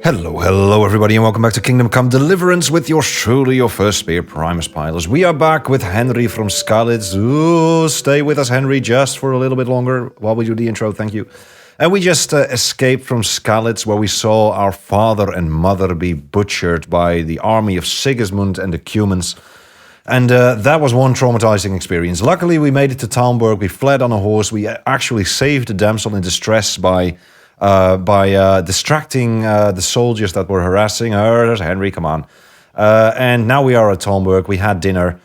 Hello everybody and welcome back to Kingdom Come Deliverance with yours truly, your first spear, Primus Pilers. We are back with Henry from Skalitz. Ooh, stay with us, Henry, just for a little bit longer while we do the intro, thank you. And we just escaped from Skalitz, where we saw our father and mother be butchered by the army of Sigismund and the Cumans. And that was one traumatizing experience. Luckily, we made it to Talmberg, we fled on a horse, we actually saved the damsel in distress by distracting the soldiers that were harassing her. There's Henry, come on. And now we are at Talmberg. We had dinner.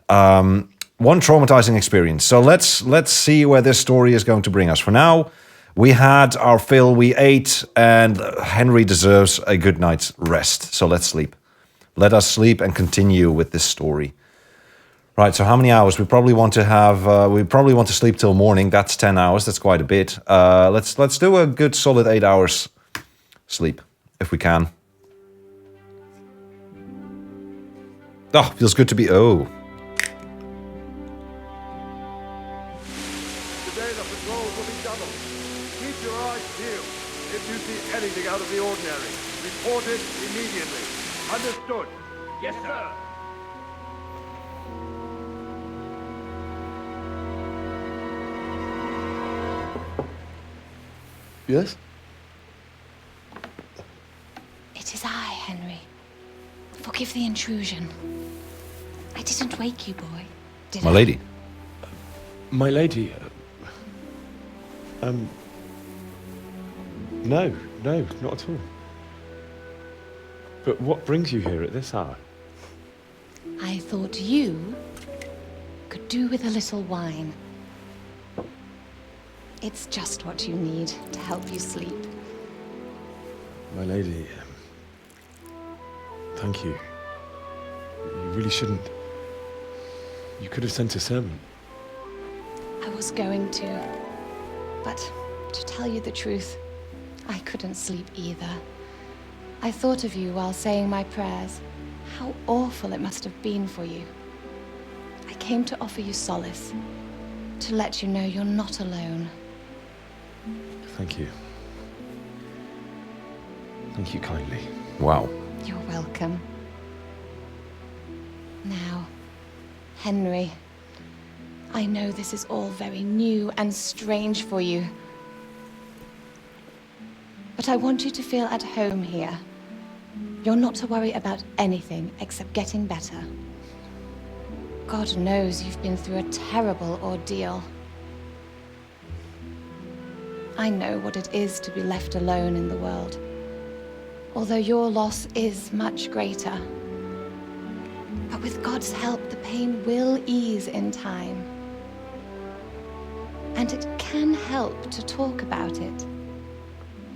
One traumatizing experience. So let's see where this story is going to bring us. For now, we had our fill, we ate, and Henry deserves a good night's rest. So let's sleep. Let us sleep and continue with this story. Right, so how many hours? We probably want to sleep till morning. That's 10 hours. That's quite a bit. Let's do a good solid 8 hours sleep, if we can. Oh, feels good to be... Oh. Today the patrols will be doubled. Keep your eyes peeled. If you see anything out of the ordinary, report it immediately. Understood? Yes, sir. Yes? It is I, Henry. Forgive the intrusion. I didn't wake you, boy, did I? My lady. My lady, no, not at all. But what brings you here at this hour? I thought you could do with a little wine. It's just what you need to help you sleep. My lady, thank you. You really shouldn't. You could have sent a sermon. I was going to, but to tell you the truth, I couldn't sleep either. I thought of you while saying my prayers. How awful it must have been for you. I came to offer you solace, to let you know you're not alone. Thank you. Thank you kindly. Wow. You're welcome. Now, Henry, I know this is all very new and strange for you. But I want you to feel at home here. You're not to worry about anything except getting better. God knows you've been through a terrible ordeal. I know what it is to be left alone in the world, although your loss is much greater. But with God's help, the pain will ease in time. And it can help to talk about it,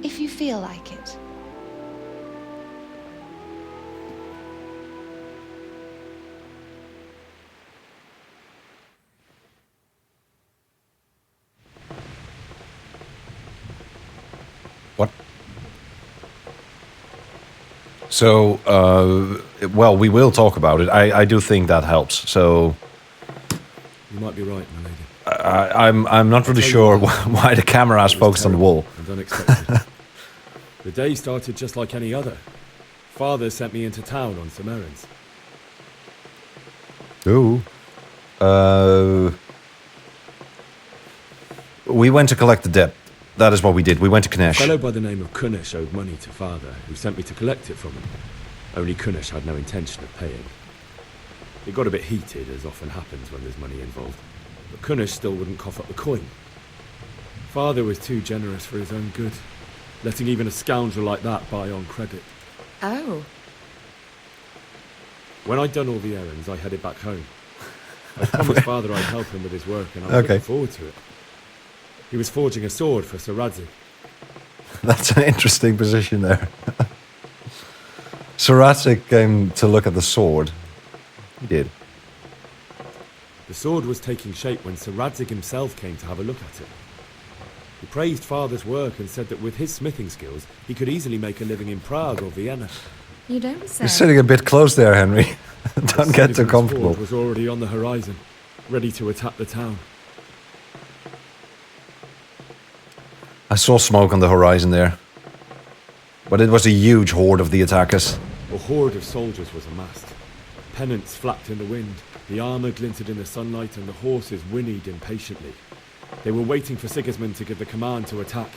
if you feel like it. What? So, well, we will talk about it. I do think that helps. So, You might be right, my lady. I'm not really sure why the camera is focused on the wall. And unexpected. The day started just like any other. Father sent me into town on some errands. Ooh. We went to collect the debt. That is what we did. We went to A Kanesh. fellow by the name of Kunesh owed money to Father, who sent me to collect it from him. Only Kunesh had no intention of paying. It got a bit heated, as often happens when there's money involved. But Kunesh still wouldn't cough up the coin. Father was too generous for his own good, letting even a scoundrel like that buy on credit. Oh. When I'd done all the errands, I headed back home. I promised Father I'd help him with his work, and I was looking forward to it. He was forging a sword for Sir Radzig. That's an interesting position there. Saratic came to look at the sword. He did. The sword was taking shape when Sir Radzig himself came to have a look at it. He praised Father's work and said that with his smithing skills, he could easily make a living in Prague or Vienna. You don't say. You're sitting a bit close there, Henry. Don't get too Sullivan's comfortable. fort was already on the horizon, ready to attack the town. I saw smoke on the horizon there. But it was a huge horde of the attackers. A horde of soldiers was amassed. Pennants flapped in the wind, the armour glinted in the sunlight, and the horses whinnied impatiently. They were waiting for Sigismund to give the command to attack.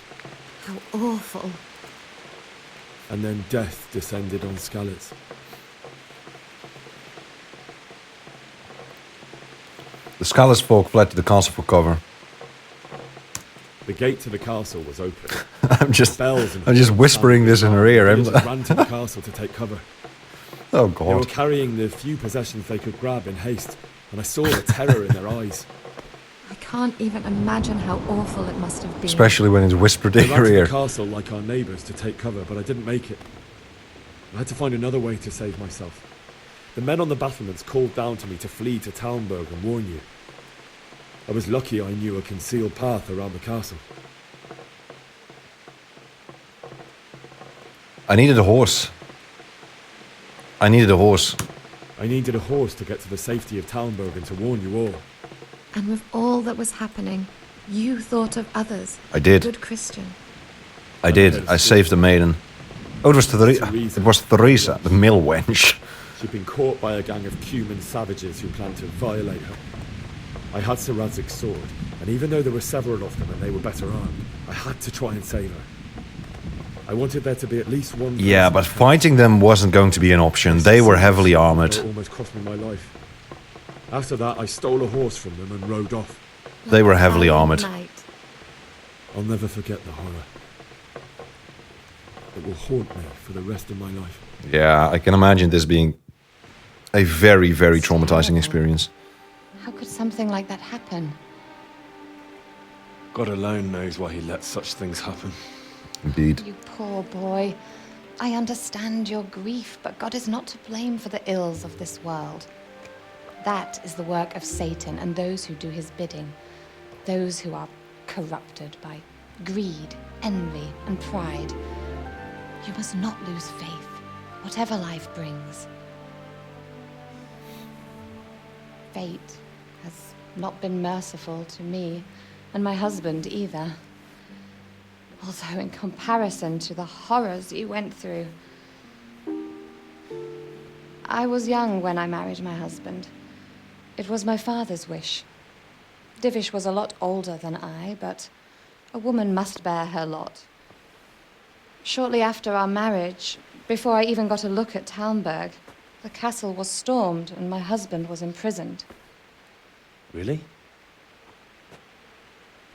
How awful. And then death descended on Skalitz. The Scalus folk fled to the castle for cover. The gate to the castle was open. I'm just Bells and whispering this in her ear. villagers ran to the castle to take cover. Oh They were God. carrying the few possessions they could grab in haste, and I saw the terror in their eyes. I can't even imagine how awful it must have been. Especially when it's whispered I in ran your to the ear. castle like our neighbours to take cover, but I didn't make it. I had to find another way to save myself. The men on the battlements called down to me to flee to Talmberg and warn you. I was lucky I knew a concealed path around the castle. I needed a horse. I needed a horse. I needed a horse to get to the safety of Talmberg and to warn you all. And with all that was happening, you thought of others. I did. Good Christian. I did. I saved the maiden. Oh, it was It was Theresa, the mill wench. She'd been caught by a gang of Cuman savages who planned to violate her. I had Sir Radzig's sword, and even though there were several of them and they were better armed, I had to try and save her. I wanted there to be at least one. Yeah, but fighting them wasn't going to be an option. They were heavily armored. It almost cost me my life. After that, I stole a horse from them and rode off. They were heavily Silent armored. night. I'll never forget the horror. It will haunt me for the rest of my life. Yeah, I can imagine this being a very, very traumatizing experience. How could something like that happen? God alone knows why he lets such things happen. Indeed. You poor boy. I understand your grief, but God is not to blame for the ills of this world. That is the work of Satan and those who do his bidding. Those who are corrupted by greed, envy, and pride. You must not lose faith, whatever life brings. Fate has not been merciful to me, and my husband either. Although in comparison to the horrors you went through. I was young when I married my husband. It was my father's wish. Divish was a lot older than I, but a woman must bear her lot. Shortly after our marriage, before I even got a look at Talmberg, the castle was stormed and my husband was imprisoned. Really?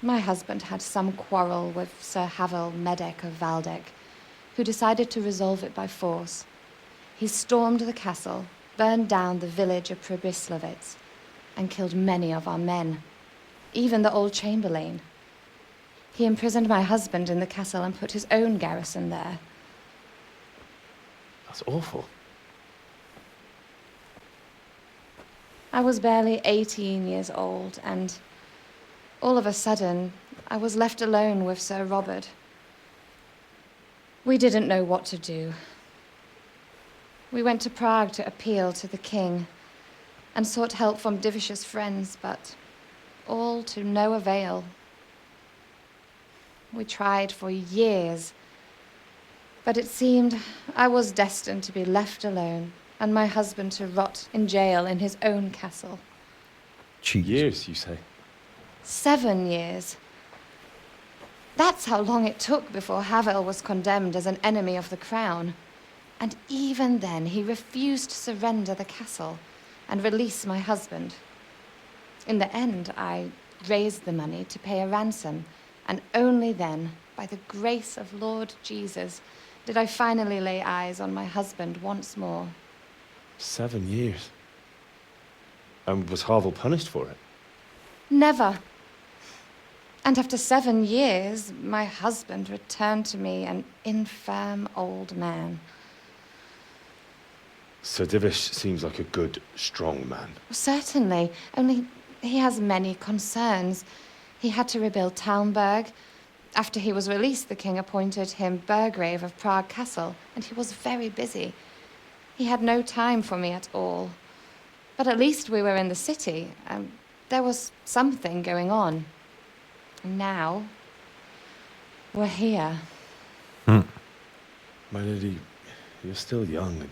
My husband had some quarrel with Sir Havel Medek of Valdek, who decided to resolve it by force. He stormed the castle, burned down the village of Pribyslavitz, and killed many of our men, even the old chamberlain. He imprisoned my husband in the castle and put his own garrison there. That's awful. I was barely 18 years old, and all of a sudden, I was left alone with Sir Robert. We didn't know what to do. We went to Prague to appeal to the king and sought help from Divish's friends, but all to no avail. We tried for years, but it seemed I was destined to be left alone and my husband to rot in jail in his own castle. Jeez. Years, you say? 7 years. That's how long it took before Havel was condemned as an enemy of the crown. And even then, he refused to surrender the castle and release my husband. In the end, I raised the money to pay a ransom, and only then, by the grace of Lord Jesus, did I finally lay eyes on my husband once more. 7 years. And was Havel punished for it? Never. And after 7 years, my husband returned to me an infirm old man. Sir Divish seems like a good, strong man. Certainly, only he has many concerns. He had to rebuild Talmberg. After he was released, the king appointed him Burgrave of Prague Castle, and he was very busy. He had no time for me at all. But at least we were in the city, and there was something going on. And now, we're here. My lady, you're still young and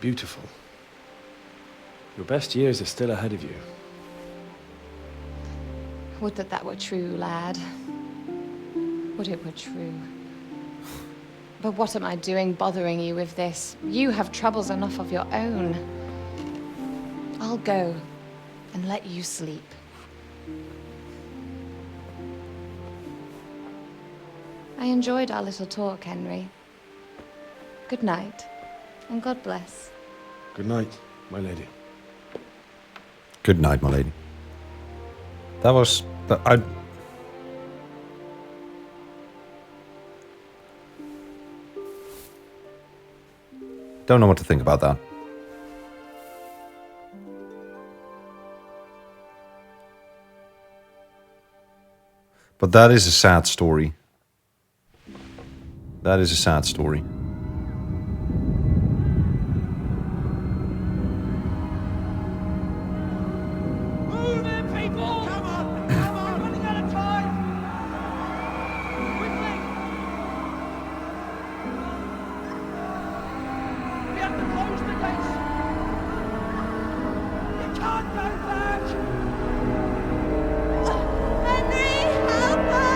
beautiful. Your best years are still ahead of you. Would that that were true, lad. Would it were true. But what am I doing bothering you with this? You have troubles enough of your own. I'll go and let you sleep. I enjoyed our little talk, Henry. Good night, and God bless. Good night, my lady. Good night, my lady. That was... I... Don't know what to think about that. But that is a sad story. That is a sad story. Move in, people! Come on! Come on! We're running out of time! Quickly! We have to close the gates! You can't go back! Henry, help us!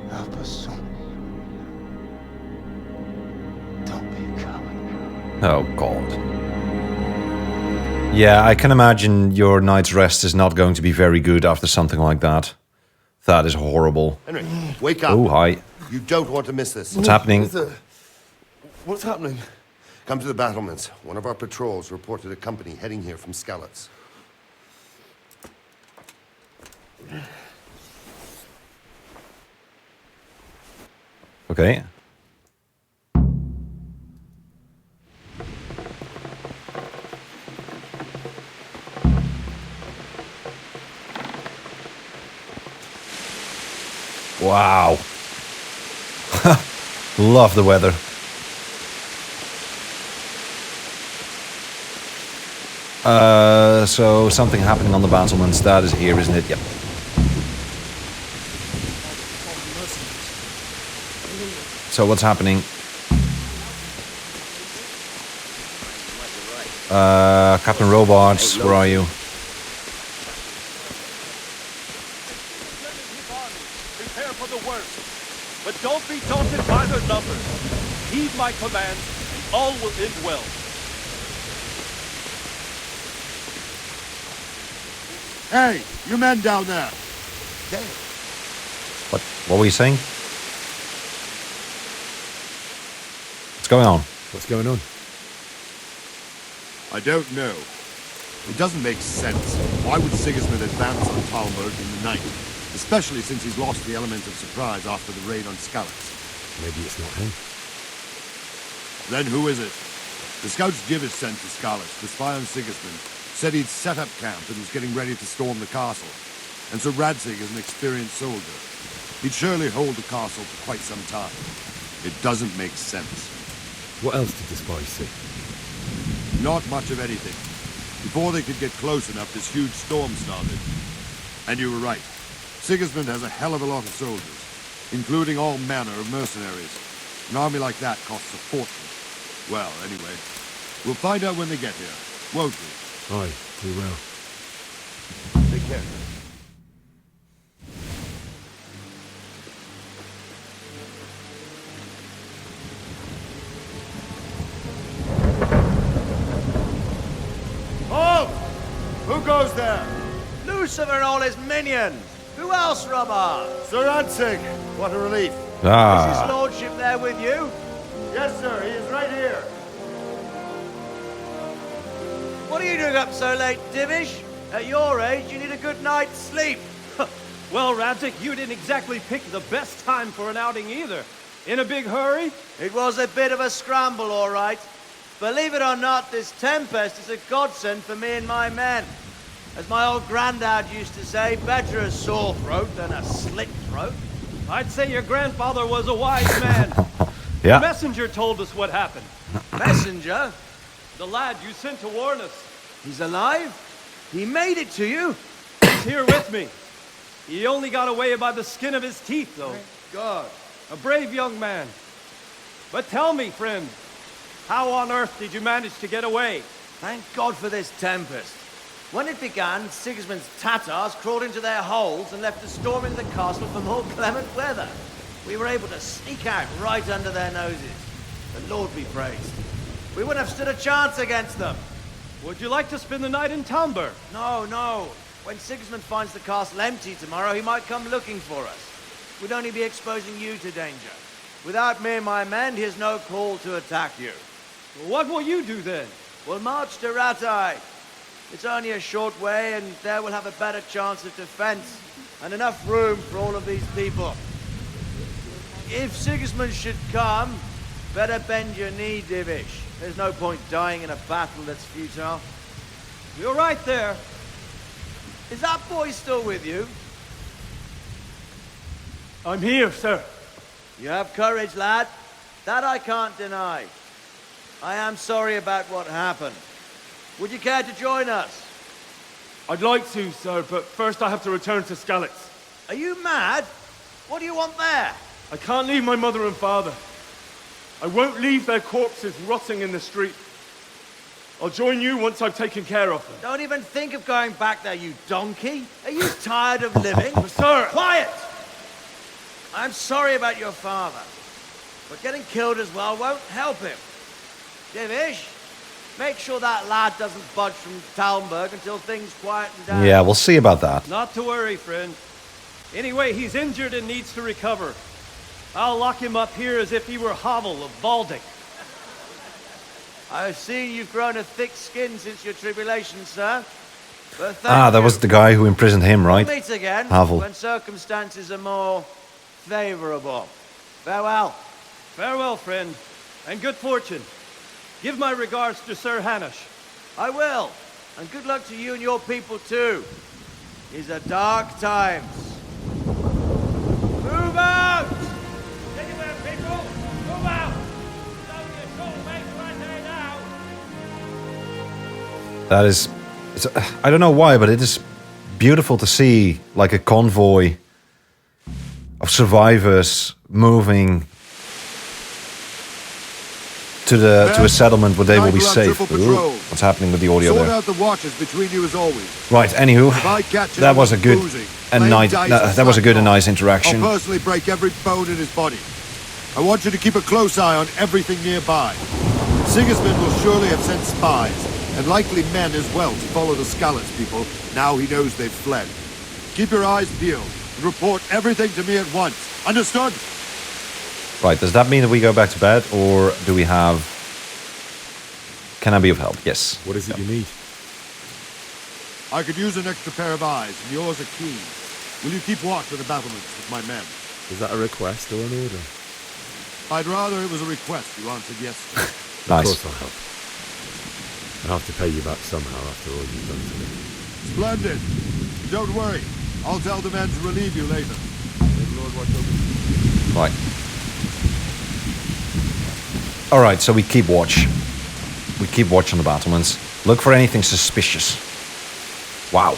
Help us, son. Don't be a coward. Oh, God. Yeah, I can imagine your night's rest is not going to be very good after something like that. That is horrible. Henry, wake up. Oh, hi. You don't want to miss this. What's happening? What's happening? Come to the battlements. One of our patrols reported a company heading here from Skalitz. Okay. Wow. Love the weather. So something happening on the battlements. That is here, isn't it? Yep. So what's happening? Captain Robots, where are you? Prepare for the worst, but don't be daunted by their numbers. Heed my commands, and all will end well. Hey, you men down there. What were you saying? What's going on? What's going on? I don't know. It doesn't make sense. Why would Sigismund advance on Talmberg in the night? Especially since he's lost the element of surprise after the raid on Skalitz. Maybe it's not him. Then who is it? The scouts Jivis sent to Skalitz to spy on Sigismund said he'd set up camp and was getting ready to storm the castle. And so Radzig is an experienced soldier. He'd surely hold the castle for quite some time. It doesn't make sense. What else did the spies see? Not much of anything. Before they could get close enough, this huge storm started. And you were right. Sigismund has a hell of a lot of soldiers, including all manner of mercenaries. An army like that costs a fortune. Well, anyway, we'll find out when they get here, won't we? Aye, we will. Take care. Halt! Who goes there? Lucifer and all his minions! Who else, Robber? Sir Radzig. What a relief. Is Ah, his lordship there with you? Yes, sir. He is right here. What are you doing up so late, Dimish? At your age, you need a good night's sleep. Well, Radzig, you didn't exactly pick the best time for an outing either. In a big hurry? It was a bit of a scramble, all right. Believe it or not, this tempest is a godsend for me and my men. As my old granddad used to say, better a sore throat than a slit throat. I'd say your grandfather was a wise man. The yeah. messenger told us what happened. Messenger? The lad you sent to warn us. He's alive? He made it to you? He's here with me. He only got away by the skin of his teeth, though. God. A brave young man. But tell me, friend, how on earth did you manage to get away? Thank God for this tempest. When it began, Sigismund's Tatars crawled into their holes and left us storming the castle for more clement weather. We were able to sneak out right under their noses. The Lord be praised. We wouldn't have stood a chance against them. Would you like to spend the night in Talmberg? No, no. When Sigismund finds the castle empty tomorrow, he might come looking for us. We'd only be exposing you to danger. Without me and my men, he has no call to attack you. What will you do then? We'll march to Ratai. It's only a short way, and there we'll have a better chance of defense, and enough room for all of these people. If Sigismund should come, better bend your knee, Divish. There's no point dying in a battle that's futile. You're right there. Is that boy still with you? I'm here, sir. You have courage, lad. That I can't deny. I am sorry about what happened. Would you care to join us? I'd like to, sir, but first I have to return to Skalitz. Are you mad? What do you want there? I can't leave my mother and father. I won't leave their corpses rotting in the street. I'll join you once I've taken care of them. Don't even think of going back there, you donkey. Are you tired of living? Sir! Quiet! I'm sorry about your father, but getting killed as well won't help him. Divish, make sure that lad doesn't budge from Talmberg until things quieten down. Yeah, we'll see about that. Not to worry, friend. Anyway, he's injured and needs to recover. I'll lock him up here as if he were Havel of Balding. I've seen you've grown a thick skin since your tribulation, sir. But thank That you. was the guy who imprisoned him, right? We'll meet again Havel. when circumstances are more favorable. Farewell. Farewell, friend, and good fortune. Give my regards to Sir Hanush. I will. And good luck to you and your people too. These are dark times. Move out! Anywhere, people! Move out! It's only a short way to Ratai now! That is, I don't know why, but it is beautiful to see like a convoy of survivors moving to a settlement where they will be safe. Ooh, what's happening with the audio Sort there? out the watches between you as always. Right. Anywho, If I catch that was a anyone good boozing, and playing nice. dice or That was a good and slack nice off, interaction. I'll personally break every bone in his body. I want you to keep a close eye on everything nearby. Sigismund will surely have sent spies, and likely men as well, to follow the Skalitz people, now he knows they've fled. Keep your eyes peeled, and report everything to me at once. Understood? Right. Does that mean that we go back to bed, or do we have? Can I be of help? Yes. What is it you need? I could use an extra pair of eyes, and yours are keen. Will you keep watch on the battlements with my men? Is that a request or an order? I'd rather it was a request you answered yes to. Of Nice. course I'll help. I'll have to pay you back somehow after all you've done to me. Splendid. Don't worry. I'll tell the men to relieve you later. May the Lord watch over you. Right. All right. So we keep watch. We keep watch on the battlements. Look for anything suspicious. Wow.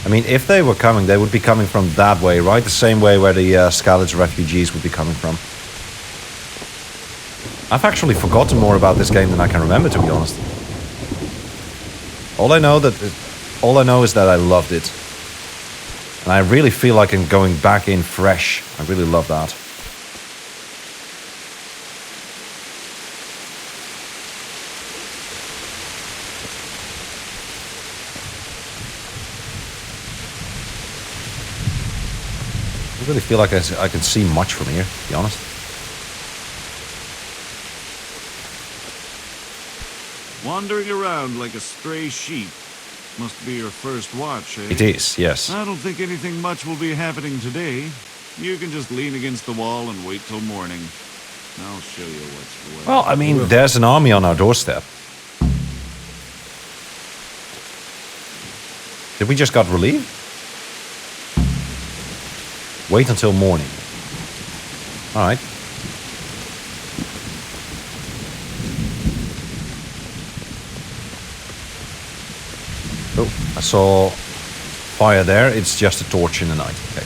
I mean, if they were coming, they would be coming from that way, right? The same way where the Skalitz refugees would be coming from. I've actually forgotten more about this game than I can remember, to be honest. All I know is that I loved it. And I really feel like I'm going back in fresh. I really love that. I really feel like I can see much from here, to be honest. Wandering around like a stray sheep. Must be your first watch, eh? It is, yes. I don't think anything much will be happening today. You can just lean against the wall and wait till morning. I'll show you what's what. Well, I mean, there's an army on our doorstep. Did we just got relieved? Wait until morning. All right. Oh, I saw fire there. It's just a torch in the night. Okay.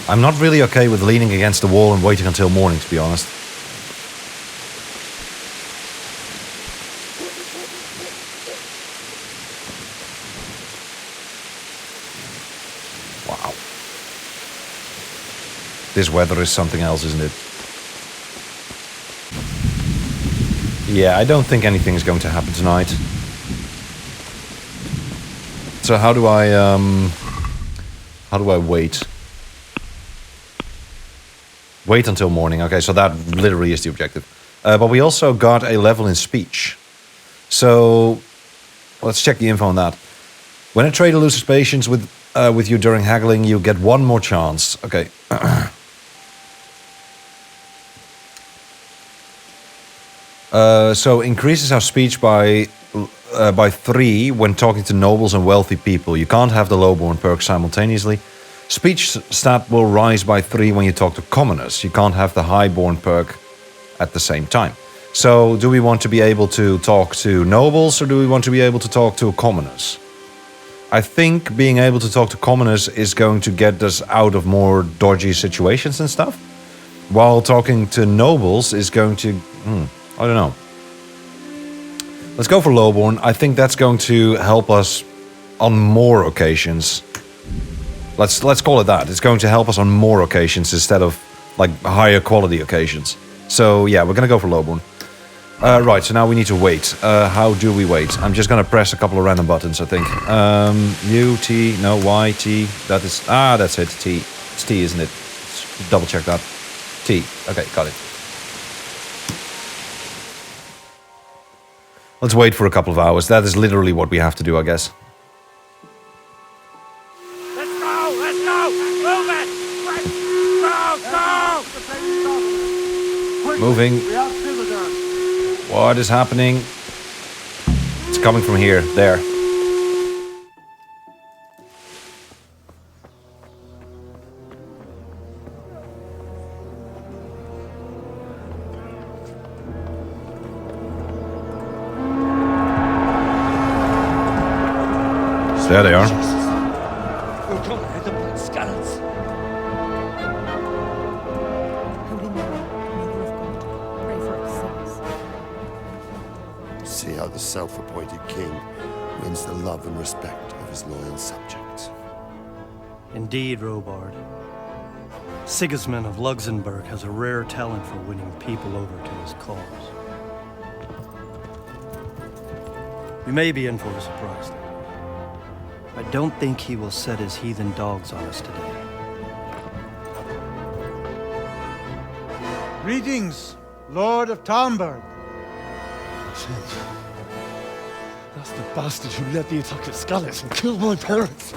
I'm not really okay with leaning against the wall and waiting until morning, to be honest. Wow. This weather is something else, isn't it? Yeah, I don't think anything's going to happen tonight. So how do I wait? Wait until morning. Okay, so that literally is the objective. But we also got a level in speech. So let's check the info on that. When a trader loses patience with you during haggling, you get one more chance. Okay. So increases our speech by 3 when talking to nobles and wealthy people. You can't have the lowborn perk simultaneously. Speech stat will rise by 3 when you talk to commoners. You can't have the highborn perk at the same time. So do we want to be able to talk to nobles or do we want to be able to talk to commoners? I think being able to talk to commoners is going to get us out of more dodgy situations and stuff. While talking to nobles is going to... I don't know. Let's go for lowborn. I think that's going to help us on more occasions. Let's call it that. It's going to help us on more occasions instead of like higher quality occasions. So yeah, we're gonna go for lowborn. Right, so now we need to wait. How do we wait? I'm just gonna press a couple of random buttons, I think. U, T, no, Y, T. That is, that's it, T. It's T, isn't it? Let's double check that. T, okay, got it. Let's wait for a couple of hours. That is literally what we have to do, I guess. Let's go! Let's go! Move it! Go! Go! Moving. What is happening? It's coming from here. There. There they are. We're gonna hit them like skeletons. Holy Mary, Mother of God, pray for us sinners. See how the self-appointed king wins the love and respect of his loyal subjects. Indeed, Robard. Sigismund of Luxembourg has a rare talent for winning people over to his cause. We may be in for a surprise, though. I don't think he will set his heathen dogs on us today. Greetings, Lord of Talmberg. Shit. That's the bastard who led the attack at Scarlet and killed my parents.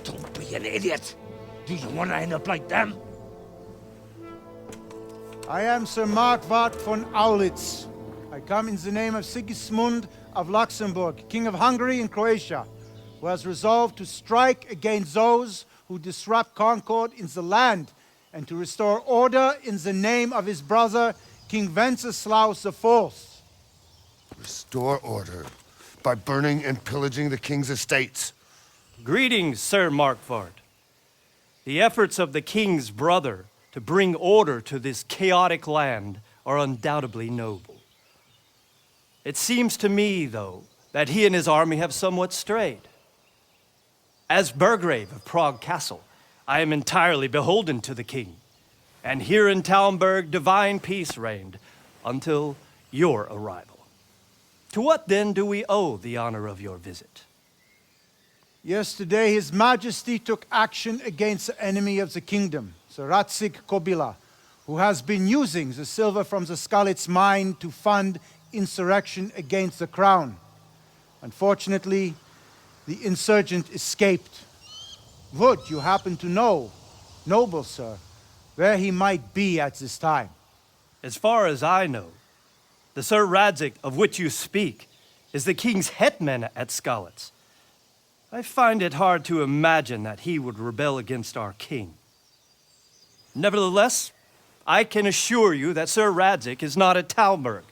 Don't be an idiot. Do you want to end up like them? I am Sir Markwart von Aulitz. I come in the name of Sigismund of Luxembourg, King of Hungary and Croatia, who has resolved to strike against those who disrupt concord in the land and to restore order in the name of his brother, King Wenceslaus IV. Restore order by burning and pillaging the king's estates. Greetings, Sir Markwart. The efforts of the king's brother to bring order to this chaotic land are undoubtedly noble. It seems to me, though, that he and his army have somewhat strayed. As Burgrave of Prague Castle, I am entirely beholden to the king, and here in Talmberg divine peace reigned until your arrival. To what then do we owe the honor of your visit? Yesterday, His Majesty took action against the enemy of the kingdom, Sir Ratsig Kobila, who has been using the silver from the Skalitz mine to fund insurrection against the crown. Unfortunately, the insurgent escaped. Would you happen to know, noble sir, where he might be at this time? As far as I know, the Sir Radzik of which you speak is the king's hetman at Skalitz. I find it hard to imagine that he would rebel against our king. Nevertheless, I can assure you that Sir Radzig is not at Talmberg.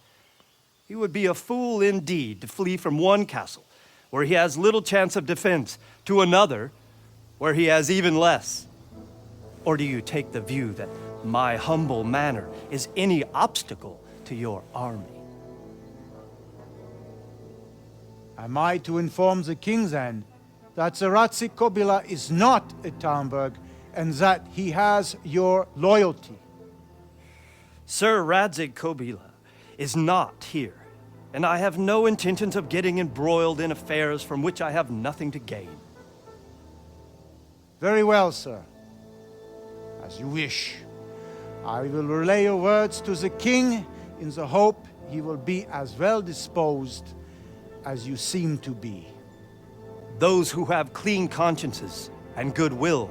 He would be a fool indeed to flee from one castle, where he has little chance of defense, to another, where he has even less. Or do you take the view that my humble manor is any obstacle to your army? Am I to inform the king then that Sir Radzig Kobyla is not at Talmberg and that he has your loyalty? Sir Radzig Kobyla is not here, and I have no intentions of getting embroiled in affairs from which I have nothing to gain. Very well, sir. As you wish. I will relay your words to the king in the hope he will be as well disposed as you seem to be. Those who have clean consciences and goodwill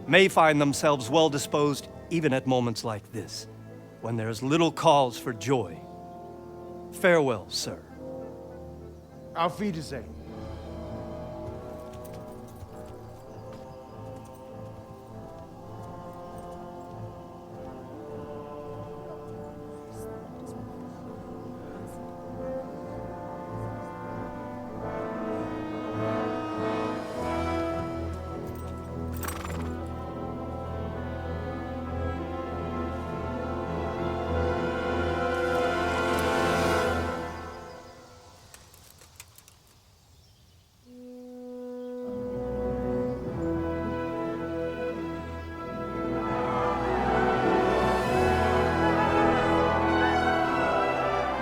may find themselves well disposed even at moments like this, when there is little cause for joy. Farewell, sir. Auf Wiedersehen.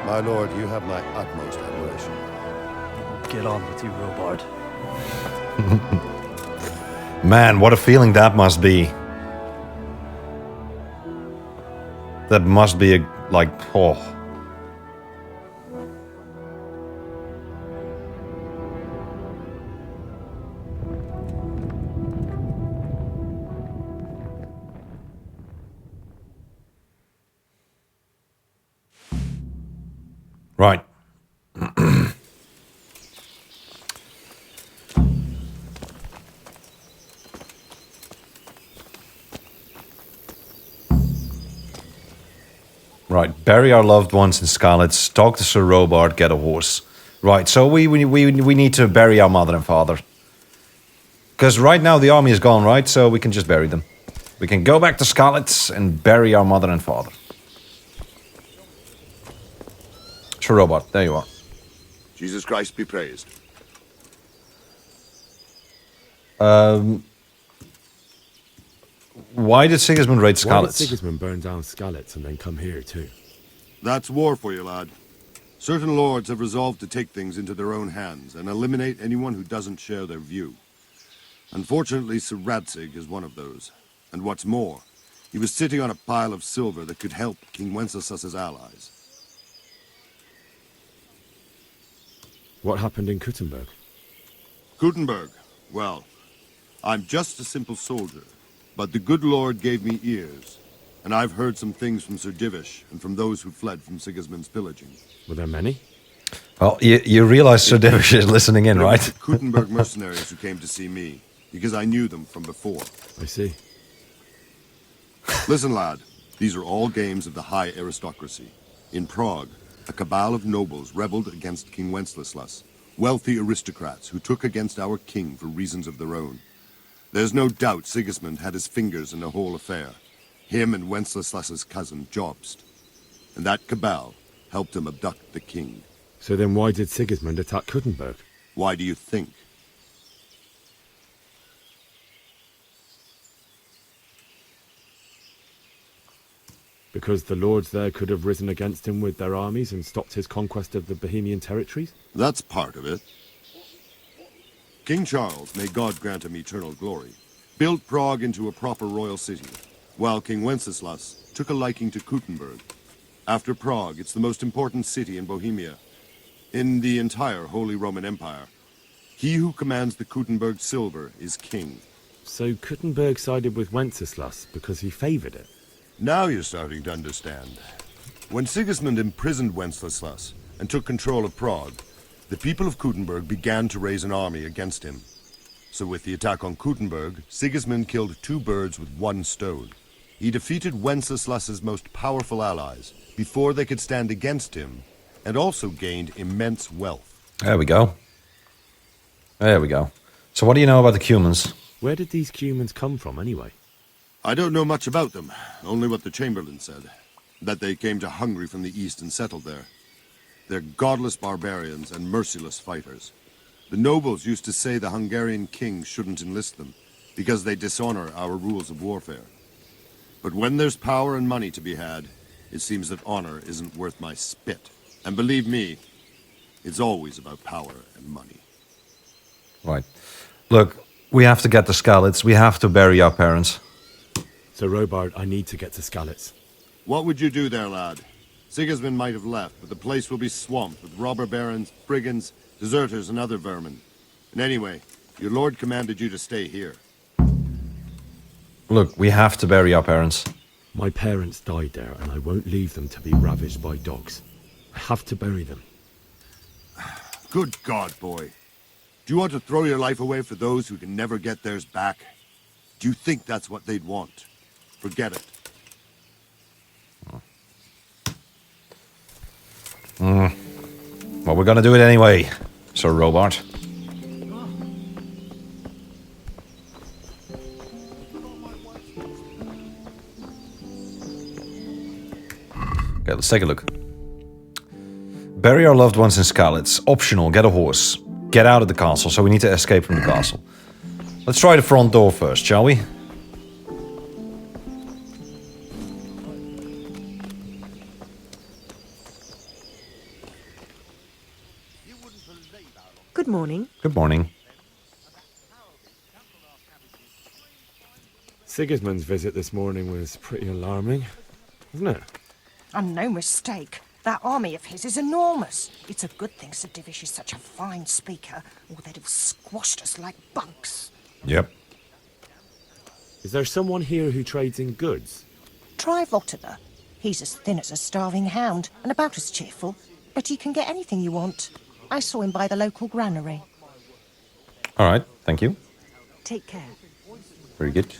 My lord, you have my utmost admiration. Get on with you, Robard. Man, what a feeling that must be. That must be a, like, oh. Right. Right, bury our loved ones in Skalitz, talk to Sir Robard, get a horse. Right, so we need to bury our mother and father. Because right now the army is gone, right? So we can just bury them. We can go back to Skalitz and bury our mother and father. Sir Robard, there you are. Jesus Christ be praised. Why did Sigismund raid Why did Skalitz? Sigismund burn down Skalitz and then come here too? That's war for you, lad. Certain lords have resolved to take things into their own hands and eliminate anyone who doesn't share their view. Unfortunately, Sir Radzig is one of those. And what's more, he was sitting on a pile of silver that could help King Wenceslas's allies. What happened in Kuttenberg? Gutenberg, well, I'm just a simple soldier, but the good Lord gave me ears, and I've heard some things from Sir Divish and from those who fled from Sigismund's pillaging. Were there many? Well, you realize Sir Divish is listening in, right? The Gutenberg mercenaries who came to see me, because I knew them from before. I see. Listen, lad, these are all games of the high aristocracy. In Prague, a cabal of nobles rebelled against King Wenceslas, wealthy aristocrats who took against our king for reasons of their own. There's no doubt Sigismund had his fingers in the whole affair. Him and Wenceslas's cousin, Jobst. And that cabal helped him abduct the king. So then why did Sigismund attack Kuttenberg? Why do you think? Because the lords there could have risen against him with their armies and stopped his conquest of the Bohemian territories? That's part of it. King Charles, may God grant him eternal glory, built Prague into a proper royal city, while King Wenceslas took a liking to Kuttenberg. After Prague, it's the most important city in Bohemia, in the entire Holy Roman Empire. He who commands the Kuttenberg silver is king. So Kuttenberg sided with Wenceslas because he favored it? Now you're starting to understand. When Sigismund imprisoned Wenceslas and took control of Prague, the people of Kuttenberg began to raise an army against him. So with the attack on Kuttenberg, Sigismund killed two birds with one stone. He defeated Wenceslas's most powerful allies before they could stand against him, and also gained immense wealth. There we go. There we go. So what do you know about the Cumans? Where did these Cumans come from, anyway? I don't know much about them, only what the Chamberlain said. That they came to Hungary from the east and settled there. They're godless barbarians and merciless fighters. The nobles used to say the Hungarian king shouldn't enlist them, because they dishonor our rules of warfare. But when there's power and money to be had, it seems that honor isn't worth my spit. And believe me, it's always about power and money. Right. Look, we have to get the Skalitz. We have to bury our parents. So, Robard, I need to get to Skalitz. What would you do there, lad? Sigismund might have left, but the place will be swamped with robber barons, brigands, deserters, and other vermin. And anyway, your lord commanded you to stay here. Look, we have to bury our parents. My parents died there, and I won't leave them to be ravaged by dogs. I have to bury them. Good God, boy. Do you want to throw your life away for those who can never get theirs back? Do you think that's what they'd want? Forget it. Well, we're gonna do it anyway, Sir Robart. Okay, let's take a look. Bury our loved ones in Skalitz. Optional, get a horse. Get out of the castle, so we need to escape from the castle. Let's try the front door first, shall we? Good morning. Good morning. Sigismund's visit this morning was pretty alarming, wasn't it? And no mistake. That army of his is enormous. It's a good thing Sir Divish is such a fine speaker, or they'd have squashed us like bugs. Yep. Is there someone here who trades in goods? Try Votala. He's as thin as a starving hound, and about as cheerful, but he can get anything you want. I saw him by the local granary. All right, thank you. Take care. Very good.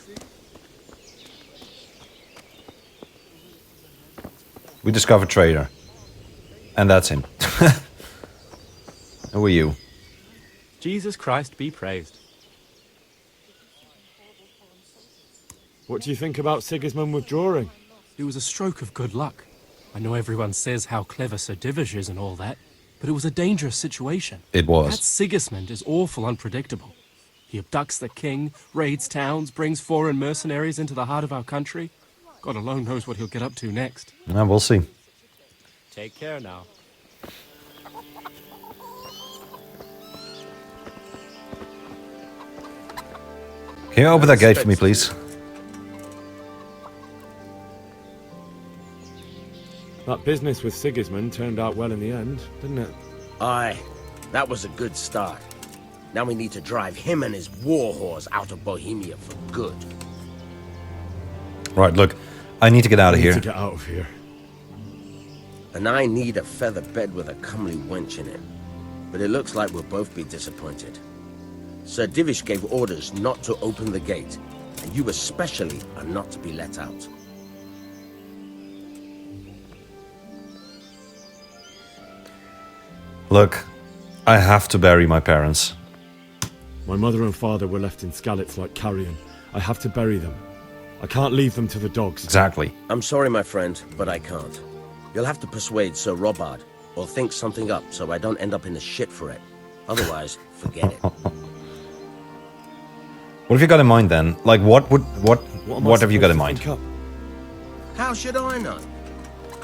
We discovered trader. And that's him. Who are you? Jesus Christ be praised. What do you think about Sigismund withdrawing? It was a stroke of good luck. I know everyone says how clever Sir Divish is and all that, but it was a dangerous situation. It was. That Sigismund is awful unpredictable. He abducts the king, raids towns, brings foreign mercenaries into the heart of our country. God alone knows what he'll get up to next. Yeah, we'll see. Take care now. Can you open that gate for me, please? That business with Sigismund turned out well in the end, didn't it? Aye, that was a good start. Now we need to drive him and his war horse out of Bohemia for good. Right, look, I need to get out of here. To get out of here. And I need a feather bed with a comely wench in it. But it looks like we'll both be disappointed. Sir Divish gave orders not to open the gate, and you especially are not to be let out. Look, I have to bury my parents. My mother and father were left in Skalitz like carrion. I have to bury them. I can't leave them to the dogs. Exactly. I'm sorry, my friend, but I can't. You'll have to persuade Sir Robard, or think something up so I don't end up in the shit for it. Otherwise, forget it. What have you got in mind then? Like, what have you got in mind? How should I know?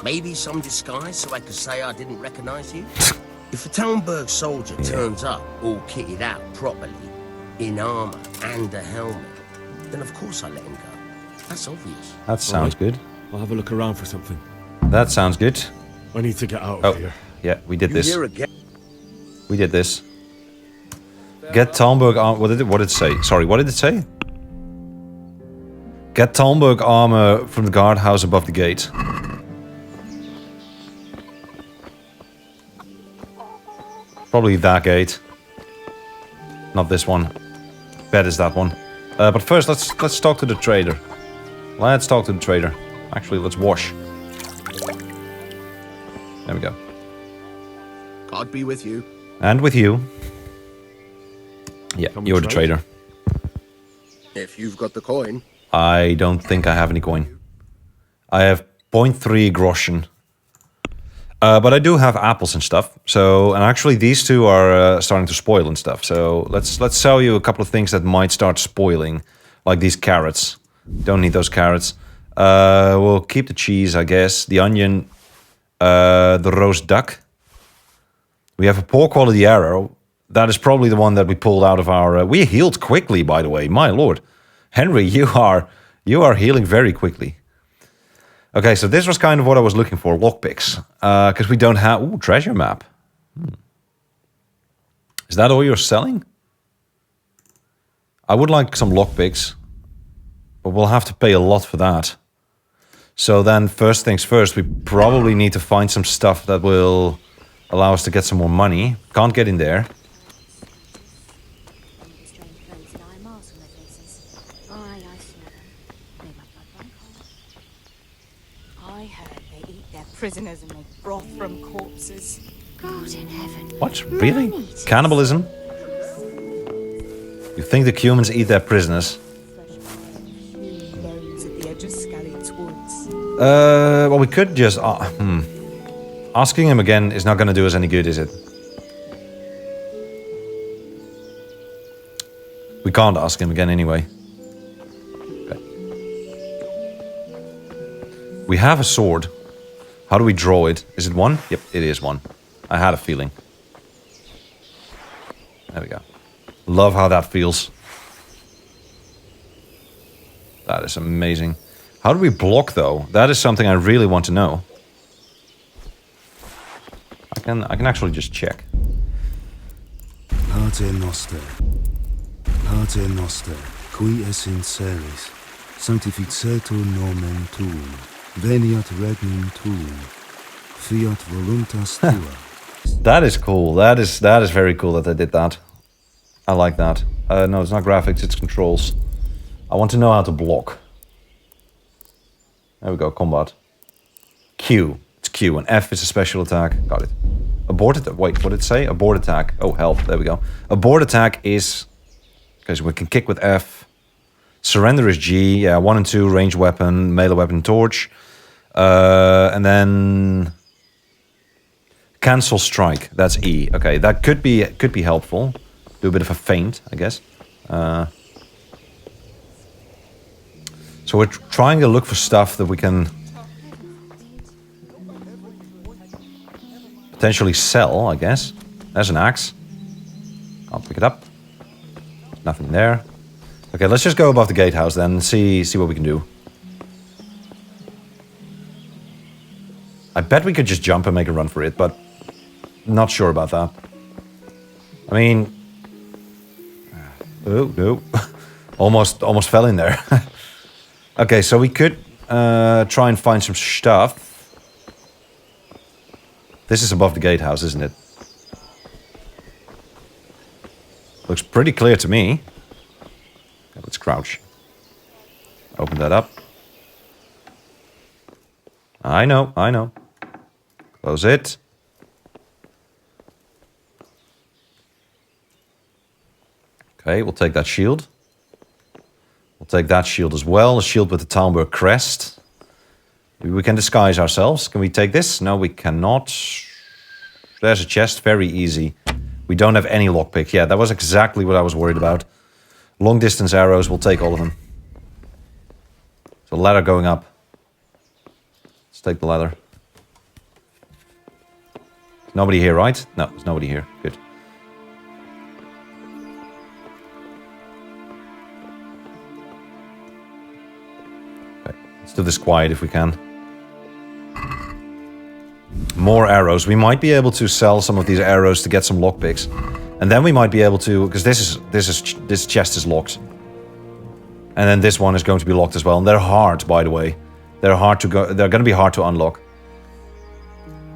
Maybe some disguise so I could say I didn't recognize you? If a Talmberg soldier turns up all kitted out properly, in armor and a helmet, then of course I let him go. That's obvious. That sounds good. I'll have a look around for something. That sounds good. I need to get out of here. Yeah, we did this. Here again? We did this. Get Talmberg armor. What did it say? Sorry, what did it say? Get Talmberg armor from the guardhouse above the gate. Probably that gate. Not this one. Bet is that one. But first, let's talk to the trader. Let's talk to the trader. Actually, let's wash. There we go. God be with you. And with you. Yeah, you're the trader. If you've got the coin. I don't think I have any coin. I have 0.3 groschen. But I do have apples and stuff. So, and actually these two are starting to spoil and stuff. So let's sell you a couple of things that might start spoiling, like these carrots. Don't need those carrots. We'll keep the cheese, I guess. The onion, the roast duck. We have a poor quality arrow. That is probably the one that we pulled out of our. We healed quickly, by the way. My lord, Henry, you are healing very quickly. Okay, so this was kind of what I was looking for, lockpicks. Because we don't have... Ooh, treasure map. Is that all you're selling? I would like some lockpicks. But we'll have to pay a lot for that. So then, first things first, we probably need to find some stuff that will allow us to get some more money. Can't get in there. Prisoners and make broth from corpses. God in heaven. What? Really? Cannibalism? You think the humans eat their prisoners? Bones at the edge of Scalit's woods. Well, we could just... Asking him again is not going to do us any good, is it? We can't ask him again anyway. Okay. We have a sword. How do we draw it? Is it one? Yep, it is one. I had a feeling. There we go. Love how that feels. That is amazing. How do we block, though? That is something I really want to know. I can actually just check. Pater noster. Pater noster, qui es in celis, sanctificetur nomen tuum. Veniat regnum tuum, fiat voluntas tua. That is cool. That is very cool that they did that. I like that. No, it's not graphics, it's controls. I want to know how to block. There we go, combat. Q. It's Q, and F is a special attack. Got it. Abort attack. Wait, what did it say? Abort attack. Oh, help. There we go. Abort attack is... Okay, so we can kick with F. Surrender is G. Yeah, 1 and 2, range weapon, melee weapon, torch. And then... Cancel strike. That's E. Okay, that could be helpful. Do a bit of a feint, I guess. So we're trying to look for stuff that we can potentially sell, I guess. There's an axe. I'll pick it up. Nothing there. Okay, let's just go above the gatehouse then and see what we can do. I bet we could just jump and make a run for it, but not sure about that. I mean... Oh, no. almost fell in there. Okay, so we could try and find some stuff. This is above the gatehouse, isn't it? Looks pretty clear to me. Okay, let's crouch. Open that up. I know. Close it. Okay, we'll take that shield. We'll take that shield as well. A shield with the Talmberg crest. Maybe we can disguise ourselves. Can we take this? No, we cannot. There's a chest. Very easy. We don't have any lockpick. Yeah, that was exactly what I was worried about. Long distance arrows. We'll take all of them. So ladder going up. Let's take the ladder. Nobody here, right? No, there's nobody here. Good. Okay, let's do this quiet if we can. More arrows. We might be able to sell some of these arrows to get some lockpicks. And then we might be able to... Because this chest is locked. And then this one is going to be locked as well. And they're hard, by the way. They're hard to go. They're going to be hard to unlock.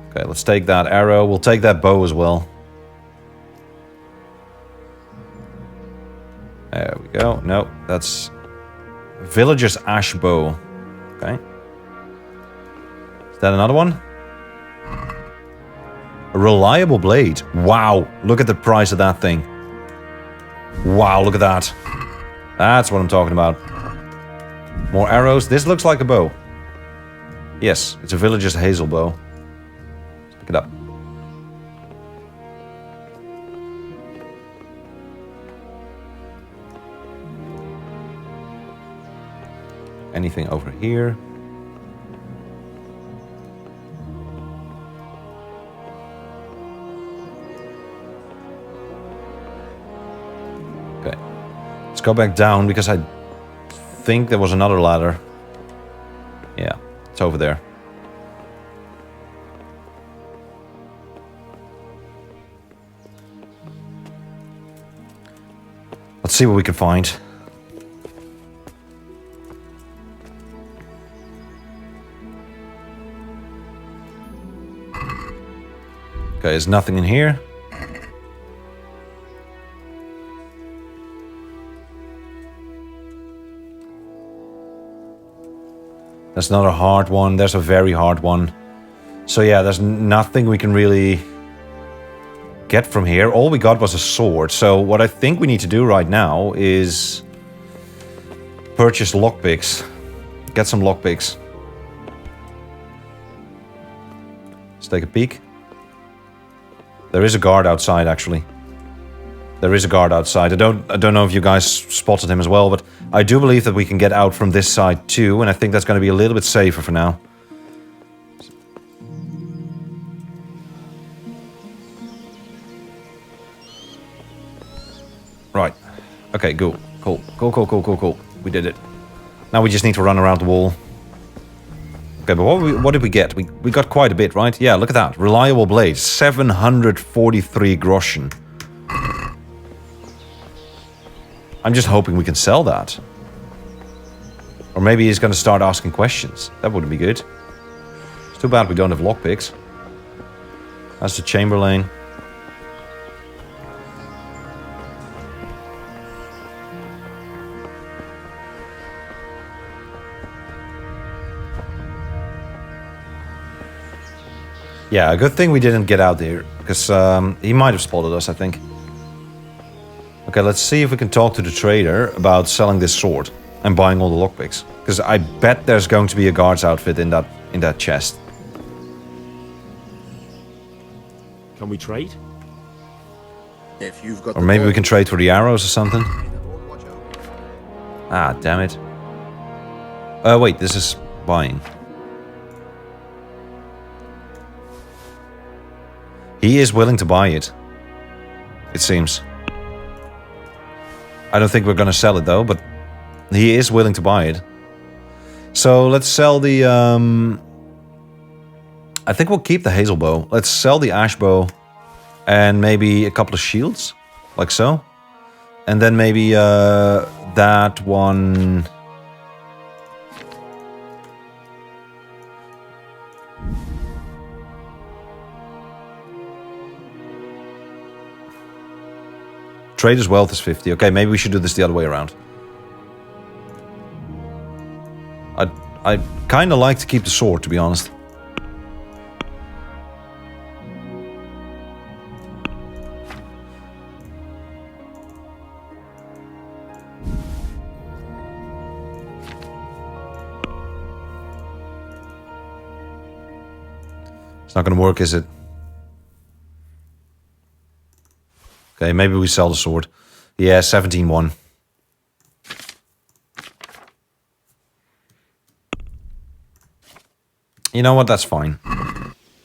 Okay, let's take that arrow. We'll take that bow as well. There we go. No, that's... Villager's ash bow. Okay. Is that another one? A reliable blade. Wow, look at the price of that thing. Wow, look at that. That's what I'm talking about. More arrows. This looks like a bow. Yes, it's a villager's hazel bow. Let's pick it up. Anything over here? Okay. Let's go back down because I think there was another ladder. Yeah, it's over there. Let's see what we can find. Okay, there's nothing in here. That's not a hard one. There's a very hard one. So yeah, there's nothing we can really get from here. All we got was a sword. So what I think we need to do right now is purchase lockpicks. Get some lockpicks. Let's take a peek. There is a guard outside, actually. There is a guard outside. I don't know if you guys spotted him as well, but I do believe that we can get out from this side too, and I think that's going to be a little bit safer for now. Right. Okay, cool. Cool. We did it. Now we just need to run around the wall. Okay, but what did we get? We got quite a bit, right? Yeah, look at that. Reliable blade. 743 groschen. I'm just hoping we can sell that. Or maybe he's going to start asking questions. That wouldn't be good. It's too bad we don't have lockpicks. That's the Chamberlain. Yeah, a good thing we didn't get out there, because he might have spotted us, I think. Okay, let's see if we can talk to the trader about selling this sword and buying all the lockpicks. Because I bet there's going to be a guard's outfit in that chest. Can we trade? If you've got or maybe we can trade for the arrows or something. Ah, damn it. Wait, this is buying. He is willing to buy it. It seems. I don't think we're gonna sell it though, but he is willing to buy it. So let's sell the I think we'll keep the hazel bow. Let's sell the ash bow and maybe a couple of shields, like so. And then maybe that one. Trader's wealth is 50. Okay, maybe we should do this the other way around. I kind of like to keep the sword, to be honest. It's not going to work, is it? Okay, maybe we sell the sword. Yeah, 17-1. You know what? That's fine.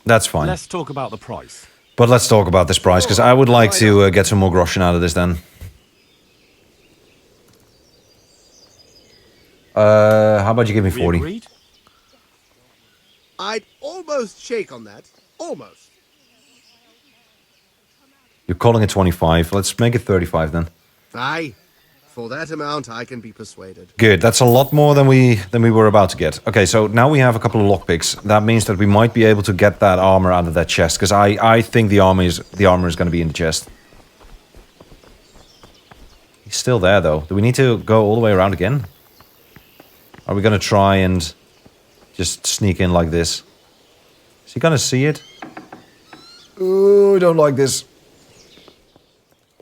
That's fine. Let's talk about the price. But let's talk about this price, because I would like to get some more groschen out of this then. How about you give me 40? Agreed? I'd almost shake on that. Almost. You're calling it 25. Let's make it 35 then. Aye. For that amount, I can be persuaded. Good. That's a lot more than we were about to get. Okay, so now we have a couple of lockpicks. That means that we might be able to get that armor out of that chest, because I think the armor is going to be in the chest. He's still there though. Do we need to go all the way around again? Are we going to try and Just sneak in like this. Is he gonna see it? Ooh, I don't like this.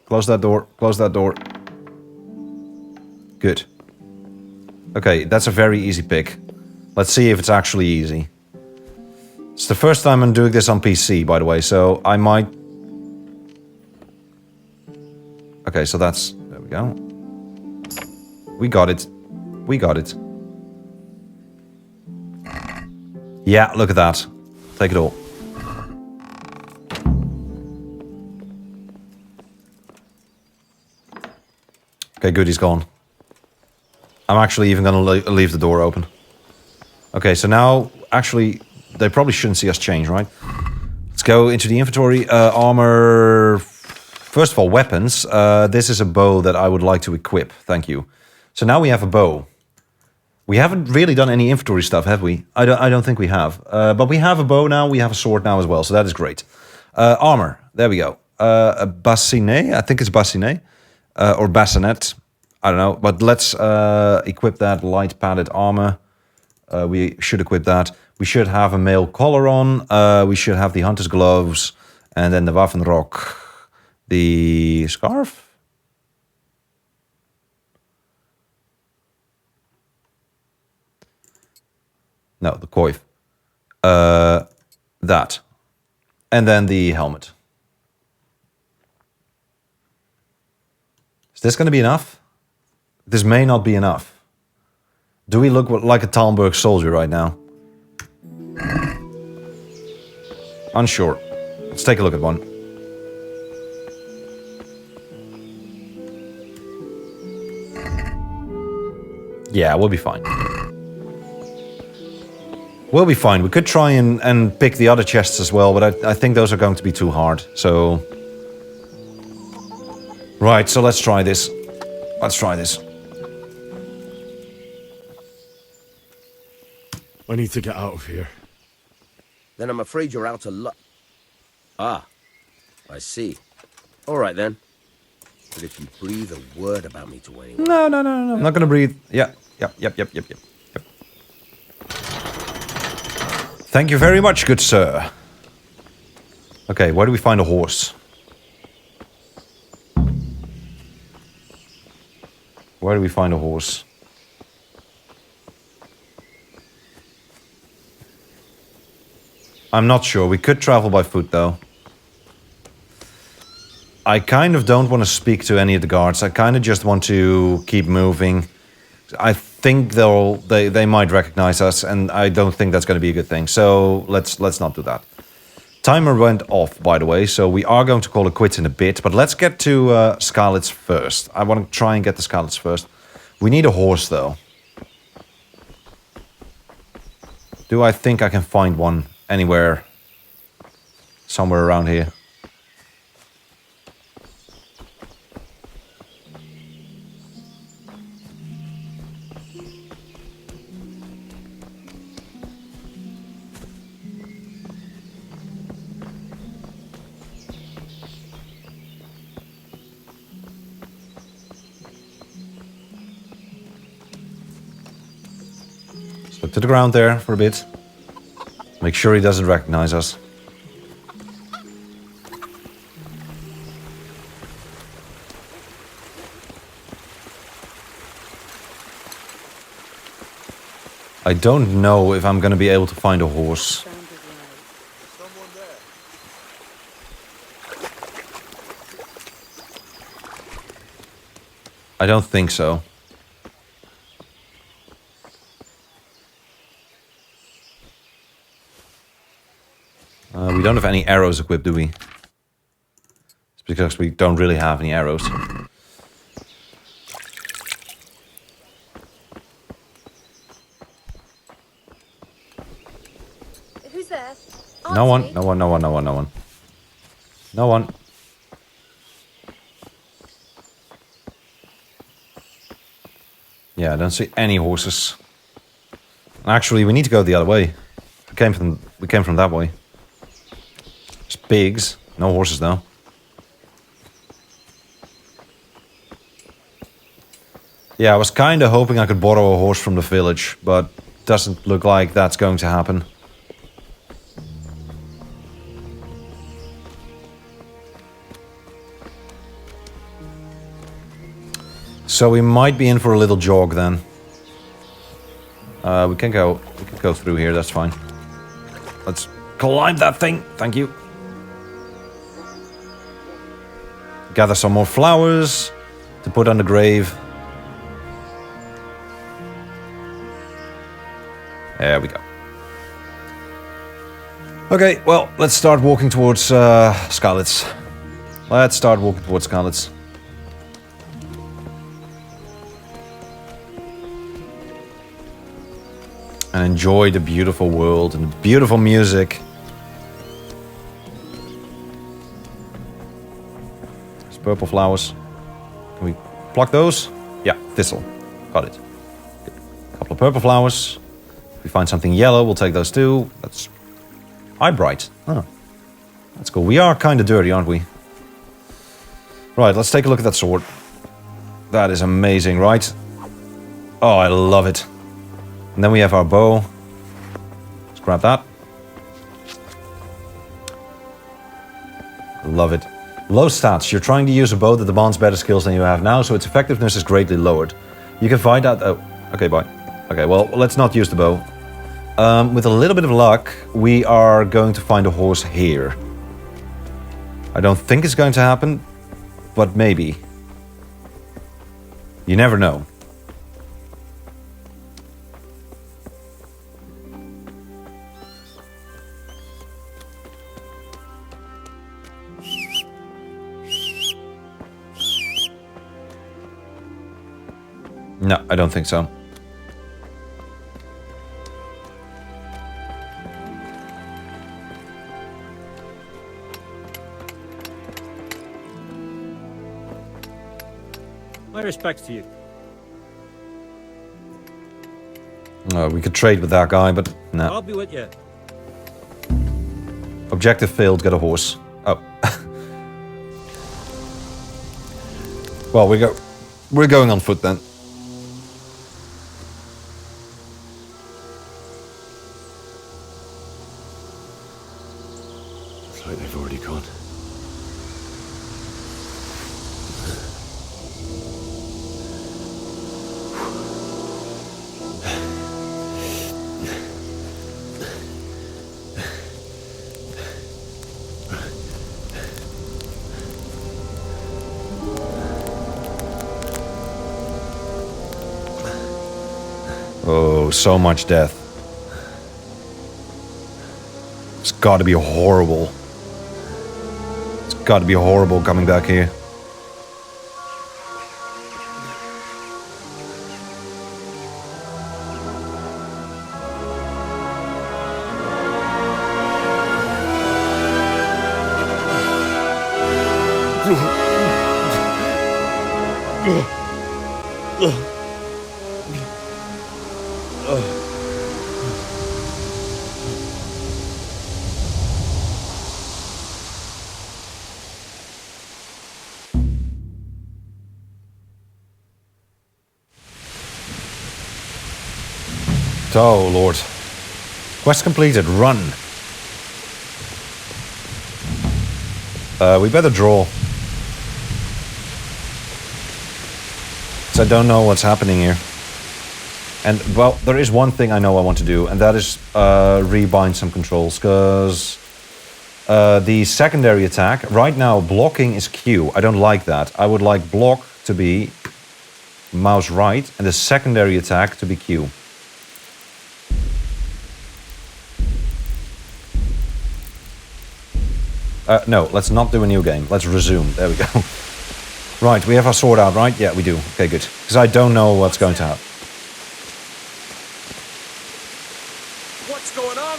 Close that door. Close that door. Good. Okay, that's a very easy pick. Let's see if it's actually easy. It's the first time I'm doing this on PC, by the way, so I might... Okay, so that's... There we go. We got it. We got it. Yeah, look at that. Take it all. Okay, good, he's gone. I'm actually even gonna leave the door open. Okay, so now, actually, they probably shouldn't see us change, right? Let's go into the inventory. Armor... First of all, weapons. This is a bow that I would like to equip. Thank you. So now we have a bow. We haven't really done any inventory stuff, have we? I don't think we have. But we have a bow now. We have a sword now as well. So that is great. Armor. There we go. A bassinet. I think it's bassinet. Or bassinet. I don't know. But let's equip that light padded armor. We should equip that. We should have a mail collar on. We should have the hunter's gloves. And then the Waffenrock. The scarf? No, the coif. That. And then the helmet. Is this going to be enough? This may not be enough. Do we look like a Talmberg soldier right now? Unsure. Let's take a look at one. Yeah, we'll be fine. We'll be fine. We could try and pick the other chests as well, but I think those are going to be too hard, so... Right, so let's try this. Let's try this. I need to get out of here. Then I'm afraid you're out of luck. Ah, I see. All right, then. But if you breathe a word about me to anyone... No. I'm not gonna breathe. Yeah. Yep. Thank you very much, good sir. Okay, where do we find a horse? Where do we find a horse? I'm not sure. We could travel by foot, though. I kind of don't want to speak to any of the guards. I kind of just want to keep moving. I think they might recognize us, and I don't think that's going to be a good thing. So let's not do that. Timer went off, by the way, so we are going to call it quits in a bit. But let's get to Scarlet's first. I want to try and get the Scarlet's first. We need a horse, though. Do I think I can find one anywhere? Somewhere around here. Look to the ground there for a bit. Make sure he doesn't recognize us. I don't know if I'm going to be able to find a horse. I don't think so. We don't have any arrows equipped, do we? It's because we don't really have any arrows. Who's there? No one. No one. Yeah, I don't see any horses. Actually, we need to go the other way. We came from that way. There's pigs. No horses, though. Yeah, I was kind of hoping I could borrow a horse from the village, but doesn't look like that's going to happen. So we might be in for a little jog then. We can go through here, that's fine. Let's climb that thing, thank you. Gather some more flowers to put on the grave. There we go. Okay, well, let's start walking towards Scarlet's. Let's start walking towards Scarlet's. And enjoy the beautiful world and the beautiful music. There's purple flowers. Can we pluck those? Yeah, thistle. Got it. Good. A couple of purple flowers. If we find something yellow, we'll take those too. That's eyebright. Oh, that's cool. We are kind of dirty, aren't we? Right, let's take a look at that sword. That is amazing, right? Oh, I love it. And then we have our bow. Let's grab that. Love it. Low stats. You're trying to use a bow that demands better skills than you have now, so its effectiveness is greatly lowered. You can find out... Oh, okay, bye. Okay, well, let's not use the bow. With a little bit of luck, we are going to find a horse here. I don't think it's going to happen, but maybe. You never know. No, I don't think so. My respects to you. We could trade with that guy, but no. I'll be with you. Objective failed, get a horse. Oh. Well, we're going on foot then. Looks like they've already gone. Oh, so much death. It's gotta be horrible. It's gotta be horrible coming back here. Oh, Lord. Quest completed. Run. We better draw. So I don't know what's happening here. And, well, there is one thing I know I want to do, and that is rebind some controls, because the secondary attack, right now blocking is Q. I don't like that. I would like block to be mouse right, and the secondary attack to be Q. No, let's not do a new game. Let's resume. There we go. Right, we have our sword out, right? Yeah, we do. Okay, good. Because I don't know what's going to happen. What's going on?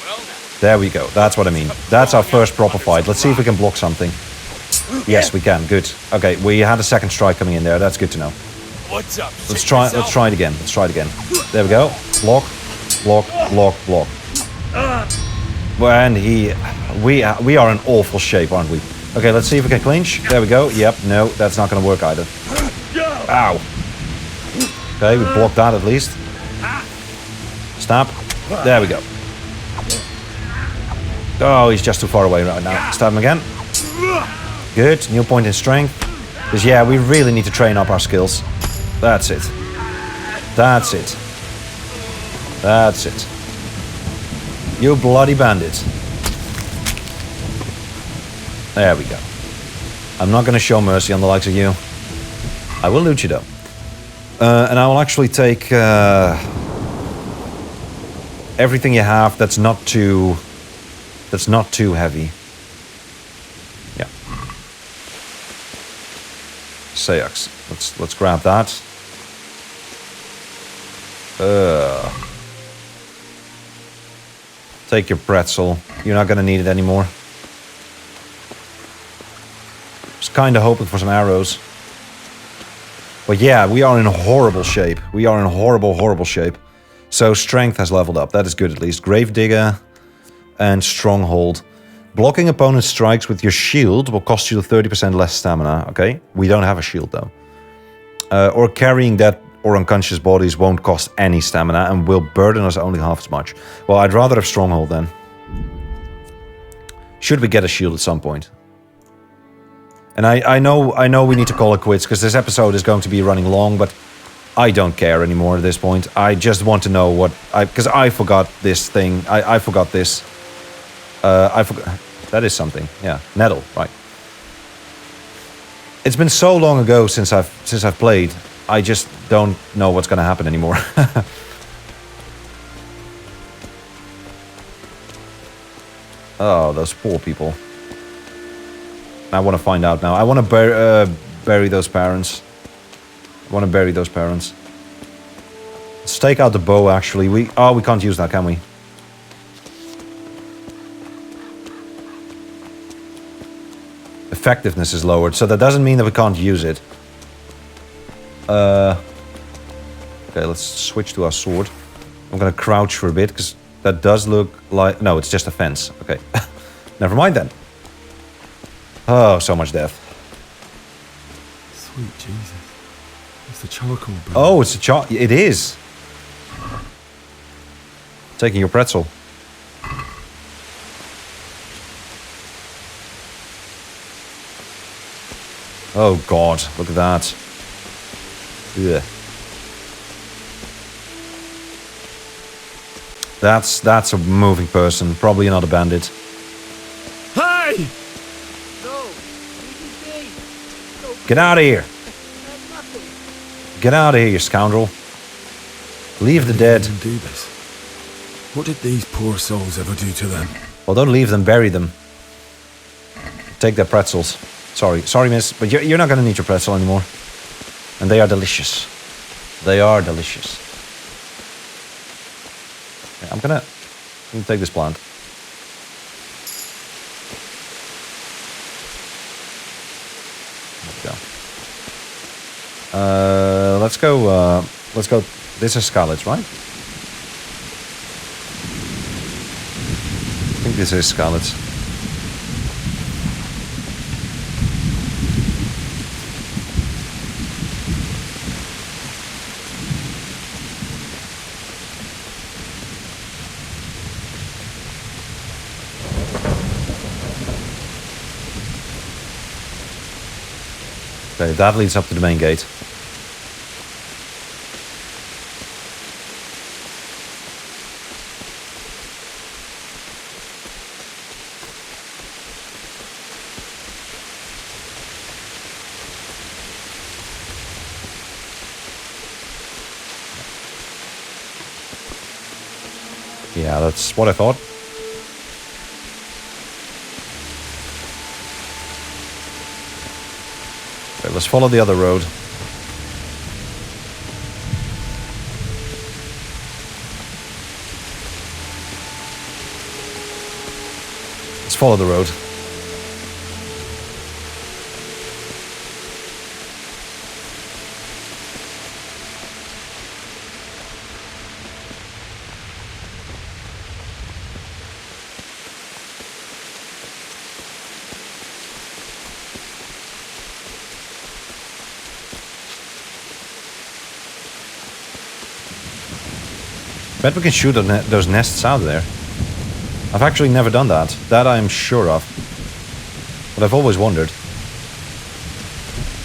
Well, there we go. That's what I mean. That's our first proper fight. Let's see if we can block something. Yes, we can. Good. Okay, we had a second strike coming in there. That's good to know. What's up? Let's try it again. Let's try it again. There we go. Block, block, block, block. And we are in awful shape, aren't we? Okay, let's see if we can clinch. There we go. Yep, no, that's not going to work either. Ow. Okay, we blocked that at least. Stab. There we go. Oh, he's just too far away right now. Stab him again. Good. New point in strength. Because, yeah, we really need to train up our skills. That's it. That's it. That's it. You bloody bandit. There we go. I'm not going to show mercy on the likes of you. I will loot you, though. And I will actually take everything you have that's not too heavy. Yeah. Seax. Let's grab that. Take your pretzel. You're not gonna need it anymore. Just kinda hoping for some arrows. But yeah, we are in horrible shape. We are in horrible, horrible shape. So strength has leveled up. That is good at least. Gravedigger and Stronghold. Blocking opponent strikes with your shield will cost you 30% less stamina. Okay, we don't have a shield though. Or carrying dead or unconscious bodies won't cost any stamina and will burden us only half as much. Well, I'd rather have Stronghold then. Should we get a shield at some point? And I know we need to call it quits because this episode is going to be running long, but I don't care anymore at this point. I just want to know what because I forgot this thing. I forgot this. I forgot that is something. Yeah, nettle, right. It's been so long ago since I've played. I just don't know what's going to happen anymore. Oh, those poor people. I want to find out now. I want to bury those parents. I want to bury those parents. Let's take out the bow, actually. We can't use that, can we? Effectiveness is lowered, so that doesn't mean that we can't use it. Okay, let's switch to our sword. I'm gonna crouch for a bit, because that does look like... No, it's just a fence. Okay. Never mind then. Oh, so much death. Sweet Jesus. It's the charcoal burn. Oh, it's a charcoal. It is. Taking your pretzel. Oh God, look at that. Yeah. That's a moving person, probably not a bandit. Hey! Get out of here. Get out of here, you scoundrel. Leave the dead. Do this. What did these poor souls ever do to them? Well, don't leave them, bury them. Take their pretzels. Sorry, miss, but you're not going to need your pretzel anymore. And they are delicious. They are delicious. Yeah, I'm gonna take this plant. There we go. Let's go. This is Scarlet's, right? I think this is Scarlet's. Okay, that leads up to the main gate. Yeah, that's what I thought. Okay, let's follow the other road. Let's follow the road. Bet we can shoot those nests out there. I've actually never done that. That I'm sure of. But I've always wondered.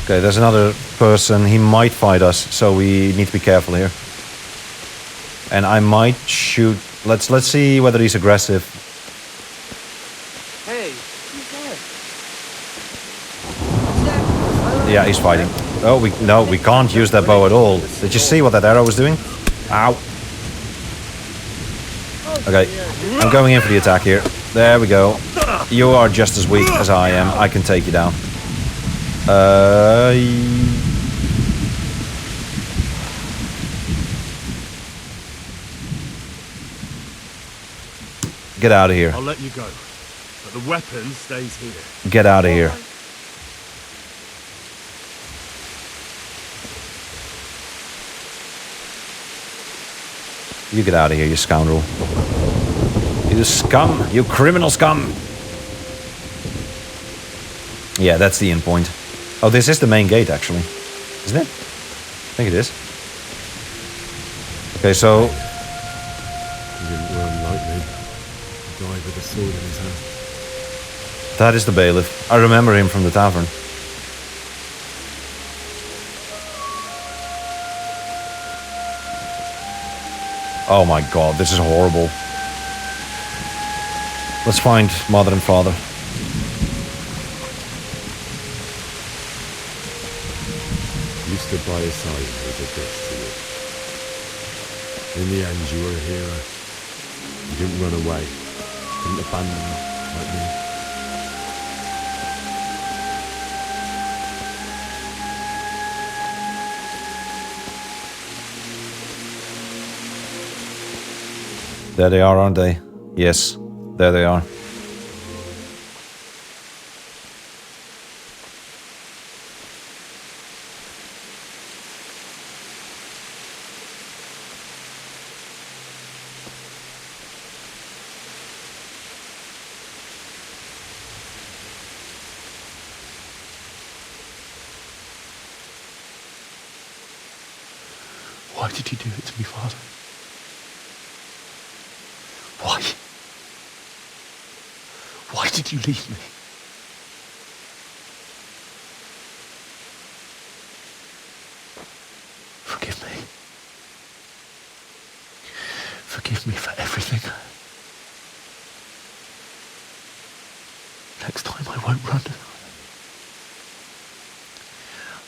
Okay, there's another person. He might fight us, so we need to be careful here. And I might shoot. Let's see whether he's aggressive. Hey, who's there? Yeah, he's fighting. Oh, we can't use that bow at all. Did you see what that arrow was doing? Ow. Okay, I'm going in for the attack here. There we go. You are just as weak as I am. I can take you down. Get out of here. I'll let you go, but the weapon stays here. Get out of here. You get out of here, you scoundrel. You scum! You criminal scum! Yeah, that's the end point. Oh, this is the main gate, actually. Isn't it? I think it is. Okay, so... He didn't run like me. He died with a sword in his hand. That is the bailiff. I remember him from the tavern. Oh my god, this is horrible. Let's find mother and father. You stood by his side and he did this to you. In the end, you were a hero. You didn't run away. Didn't abandon him like me. There they are, aren't they? Yes, there they are. Why did you do it to me, Father? Why? Why did you leave me? Forgive me. Forgive me for everything. Next time I won't run.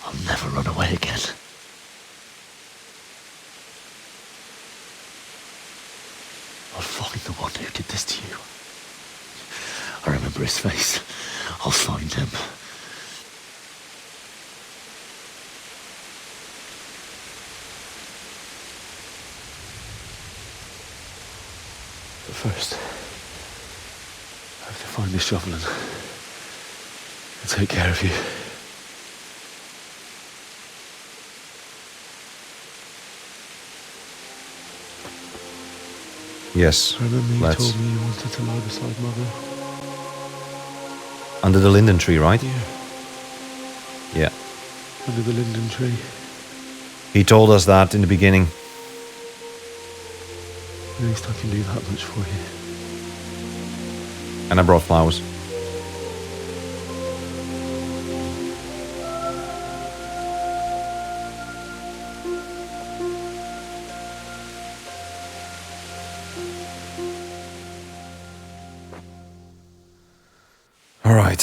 I'll never run away again. I'll find the one who did this to you. I remember his face. I'll find him. But first, I have to find this shovel and take care of you. Yes, Remember you let's. told me you wanted to lie beside Mother? Under the linden tree, right? Yeah. Yeah. Under the linden tree. He told us that in the beginning. At least I can do that much for you. And I brought flowers. All right.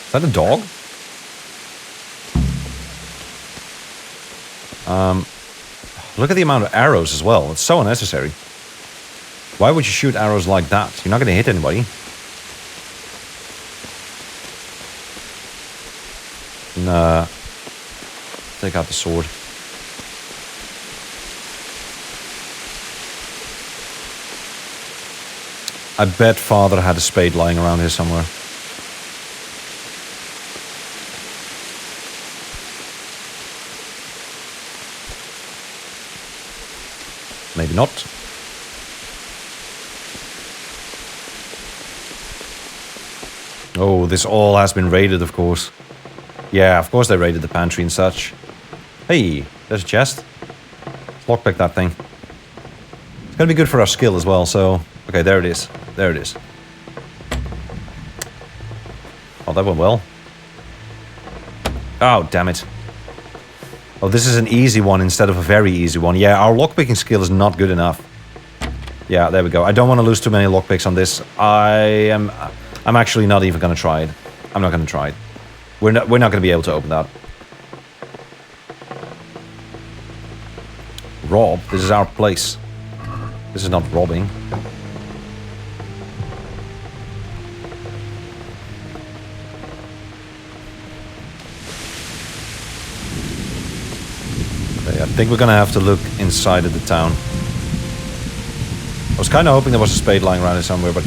Is that a dog? Look at the amount of arrows as well. It's so unnecessary. Why would you shoot arrows like that? You're not going to hit anybody. Nah. Take out the sword. I bet Father had a spade lying around here somewhere. Maybe not. Oh, this all has been raided, of course. Yeah, of course they raided the pantry and such. Hey, There's a chest. Let's lockpick that thing. It's gonna be good for our skill as well, so... Okay, there it is. There it is. Oh, that went well. Oh, damn it. Oh, this is an easy one instead of a very easy one. Yeah, our lockpicking skill is not good enough. Yeah, there we go. I don't want to lose too many lockpicks on this. I'm actually not even going to try it. I'm not going to try it. We're not going to be able to open that. Rob, this is our place. This is not robbing. Okay, I think we're gonna have to look inside of the town. I was kind of hoping there was a spade lying around here somewhere, but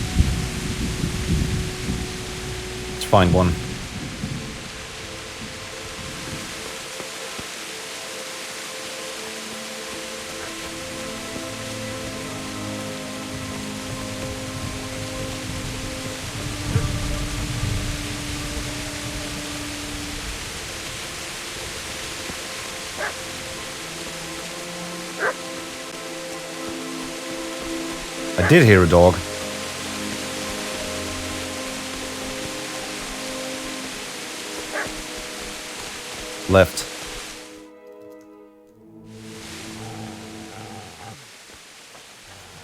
let's find one. I did hear a dog. Left.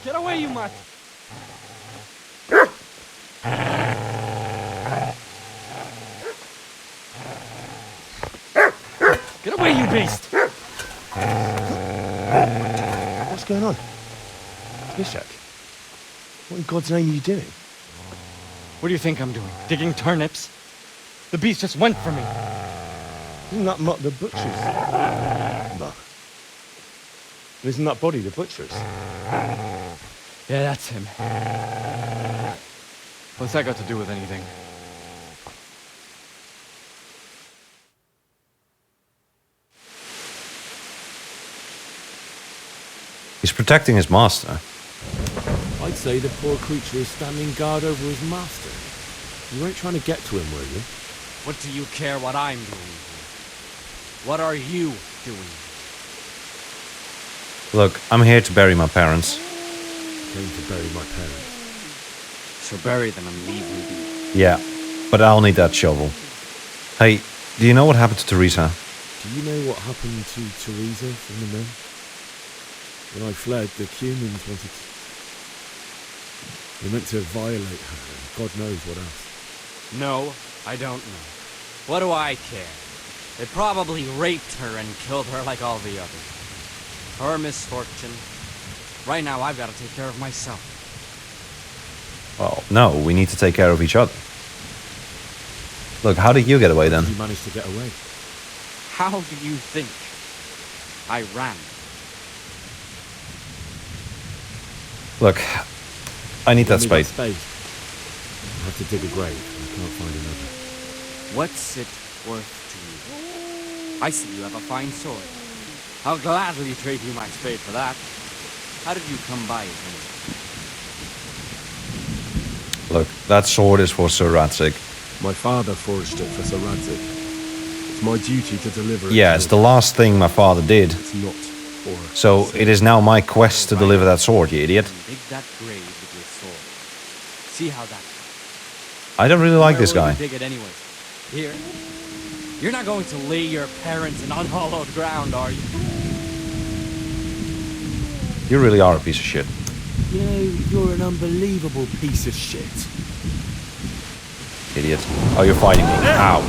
Get away, you mutt! Get away, you beast! What's going on? Bishak? What in God's name are you doing? What do you think I'm doing? Digging turnips? The beast just went for me. Isn't that Mutt the butcher's? No. Isn't that body the butcher's? Yeah, that's him. What's that got to do with anything? He's protecting his master. I'd say the poor creature is standing guard over his master. You weren't trying to get to him, were you? What do you care what I'm doing? What are you doing? Look, I'm here to bury my parents. Came to bury my parents. So bury them and leave me be. Yeah, but I'll need that shovel. Hey, do you know what happened to Teresa? Do you know what happened to Teresa from the men? When I fled, the humans wanted to... They meant to violate her, and God knows what else. No, I don't know. What do I care? They probably raped her and killed her like all the others. Her misfortune. Right now, I've got to take care of myself. Well, no, we need to take care of each other. Look, how did you get away then? You managed to get away. How do you think I ran? Look, I need that Give me spade. I have to dig a grave. I can't find another. What's it worth to you? I see you have a fine sword. I'll gladly trade you my spade for that. How did you come by it anyway? Look, that sword is for Sir Radzig. My father forged it for Sir Radzig. It's my duty to deliver it. Yeah, it's the last thing my father did. It's not for... So it is now my quest to deliver that sword, you idiot. Dig that grave with your sword. See how that... I don't really like this Where will guy. you dig it anyway? Here? You're not going to lay your parents in unhallowed ground, are you? You really are a piece of shit. You know, you're an unbelievable piece of shit. Idiot. Oh, you're fighting me. Ow.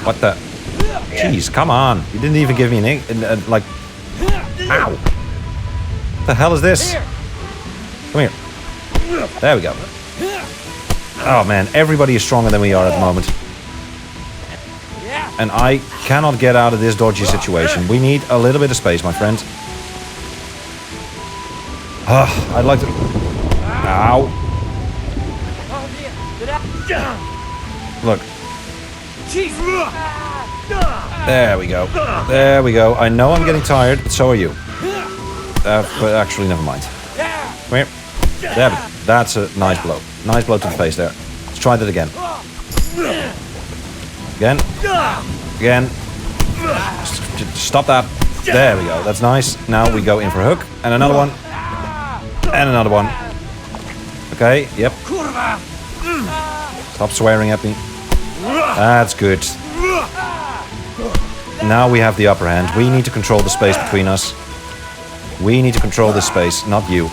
What the? Jeez, come on. You didn't even give me like... Ow. What the hell is this? Come here. There we go. Oh man, everybody is stronger than we are at the moment. And I cannot get out of this dodgy situation. We need a little bit of space, my friend. I'd like to... Ow. Look. There we go. There we go. I know I'm getting tired, but so are you. But actually, never mind. Come here. There we go. That's a nice blow. Nice blow to the face there. Let's try that again. Again. Again. Stop that. There we go. That's nice. Now we go in for a hook. And another one. And another one. Okay, yep. Stop swearing at me. That's good. Now we have the upper hand. We need to control the space between us. We need to control this space, not you.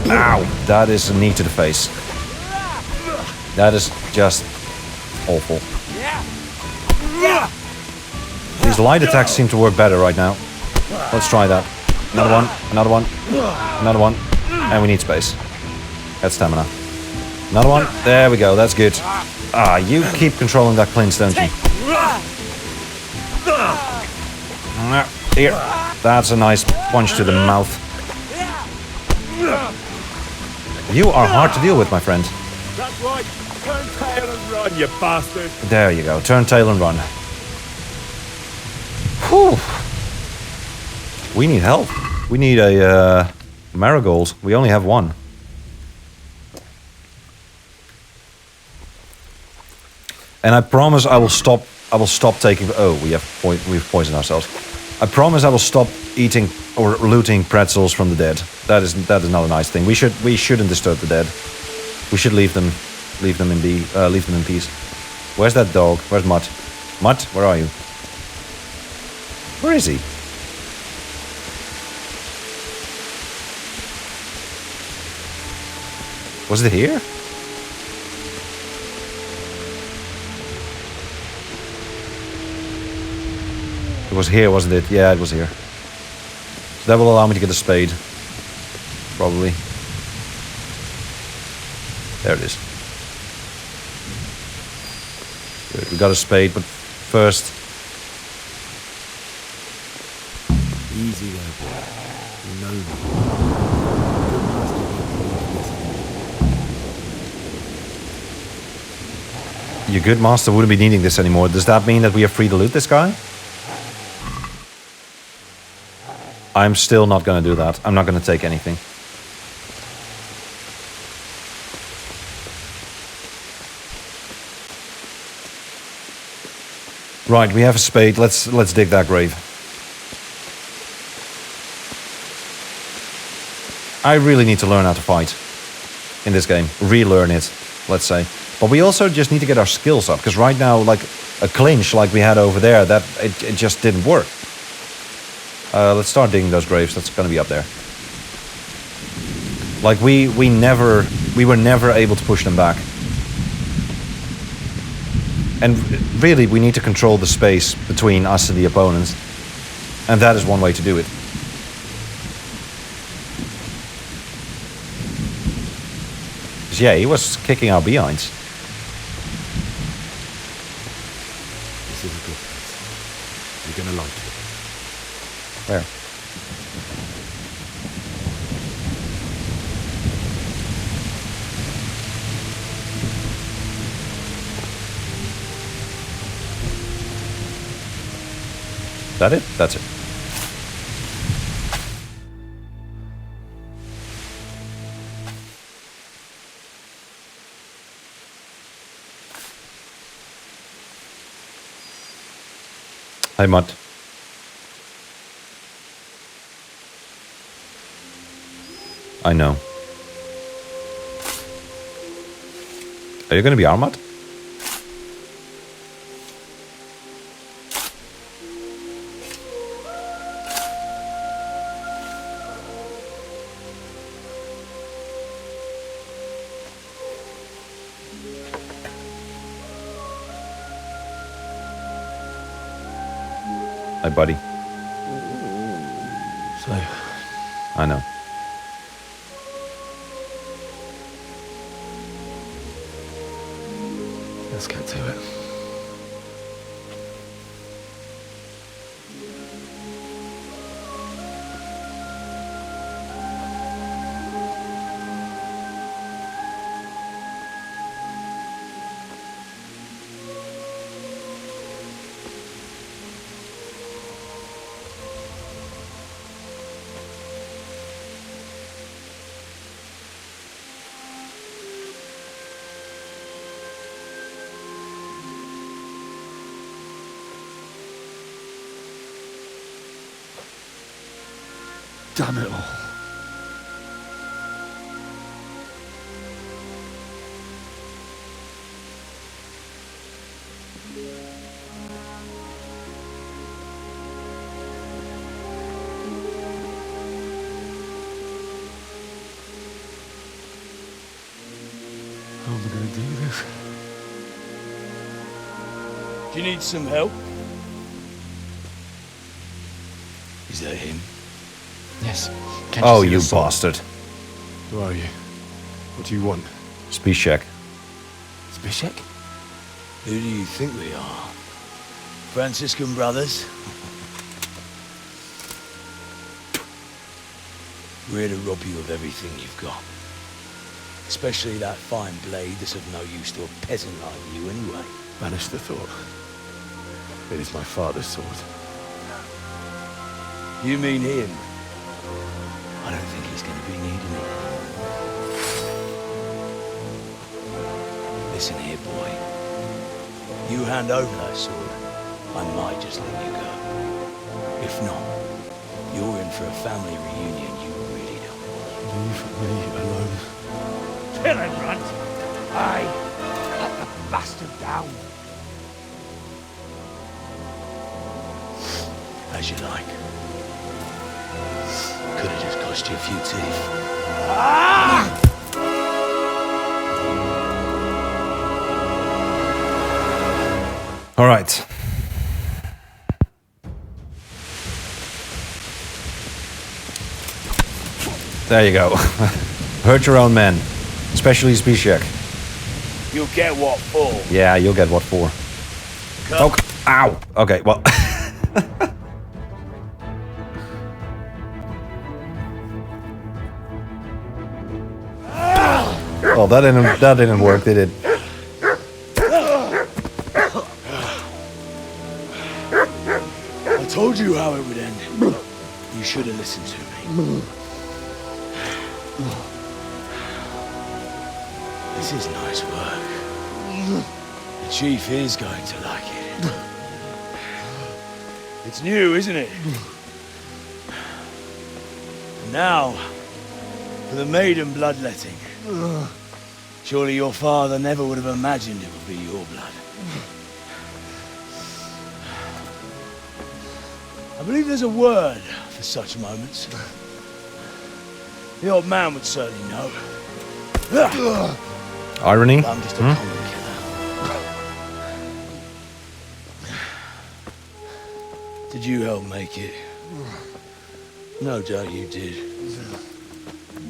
Ow! That is a knee to the face. That is just awful. These light attacks seem to work better right now. Let's try that. Another one, another one, another one. And we need space. That's stamina. Another one. There we go, that's good. Ah, you keep controlling that plinth, don't you? Here. That's a nice punch to the mouth. You are hard to deal with, my friend. That's right. Turn tail and run, you bastard. There you go. Turn tail and run. Whew. We need help. We need a marigold. We only have one. And I promise I will stop. I will stop taking. Oh, we've poisoned ourselves. I promise I will stop eating or looting pretzels from the dead. That is not a nice thing. We shouldn't disturb the dead. We should leave them in peace. Where's that dog? Where's Mutt? Mutt, where are you? Where is he? Was it here? It was here, wasn't it? Yeah, it was here. So that will allow me to get a spade. Probably. There it is. Good, we got a spade, but first... Easy there, boy. You know me. Your good master wouldn't be needing this anymore. Does that mean that we are free to loot this guy? I'm still not going to do that. I'm not going to take anything. Right, we have a spade. Let's dig that grave. I really need to learn how to fight in this game. Relearn it, let's say. But we also just need to get our skills up, because right now, like a clinch like we had over there, that it just didn't work. Let's start digging those graves. That's going to be up there. Like we were never able to push them back. And really, we need to control the space between us and the opponents. And that is one way to do it. Yeah, he was kicking our behinds. This is a good place. You're gonna like it. Where? That it? That's it. Hi, Mutt. I know. Are you going to be armored? Hi, buddy. So, I know. let's get to it. Damn it all. How am I going to do this? Do you need some help? Is that him? Yes. Oh, you bastard. Who are you? What do you want? Speed check. Zbyszek? Who do you think we are? Franciscan brothers? We're here to rob you of everything you've got. Especially that fine blade that's of no use to a peasant like you anyway. Banish the thought. It is my father's sword. You mean him? I don't think he's going to be needing it. Listen here, boy. You hand over that sword, I might just let you go. If not, you're in for a family reunion you really don't want. Leave me alone. Kill him, Runt! Aye! Cut the bastard down! As you like. Could have just cost you a few teeth. Ah! All right. There you go. Hurt your own men, especially Zbyszek. You'll get what for. Yeah, you'll get what for. Come. Ow. Okay. Well. Well, that didn't work, did it? I told you how it would end. You should have listened to me. This is nice work. The chief is going to like it. It's new, isn't it? And now, for the maiden bloodletting. Surely your father never would have imagined it would be your blood. I believe there's a word for such moments. The old man would certainly know. Irony? I'm just a common killer. Did you help make it? No doubt you did.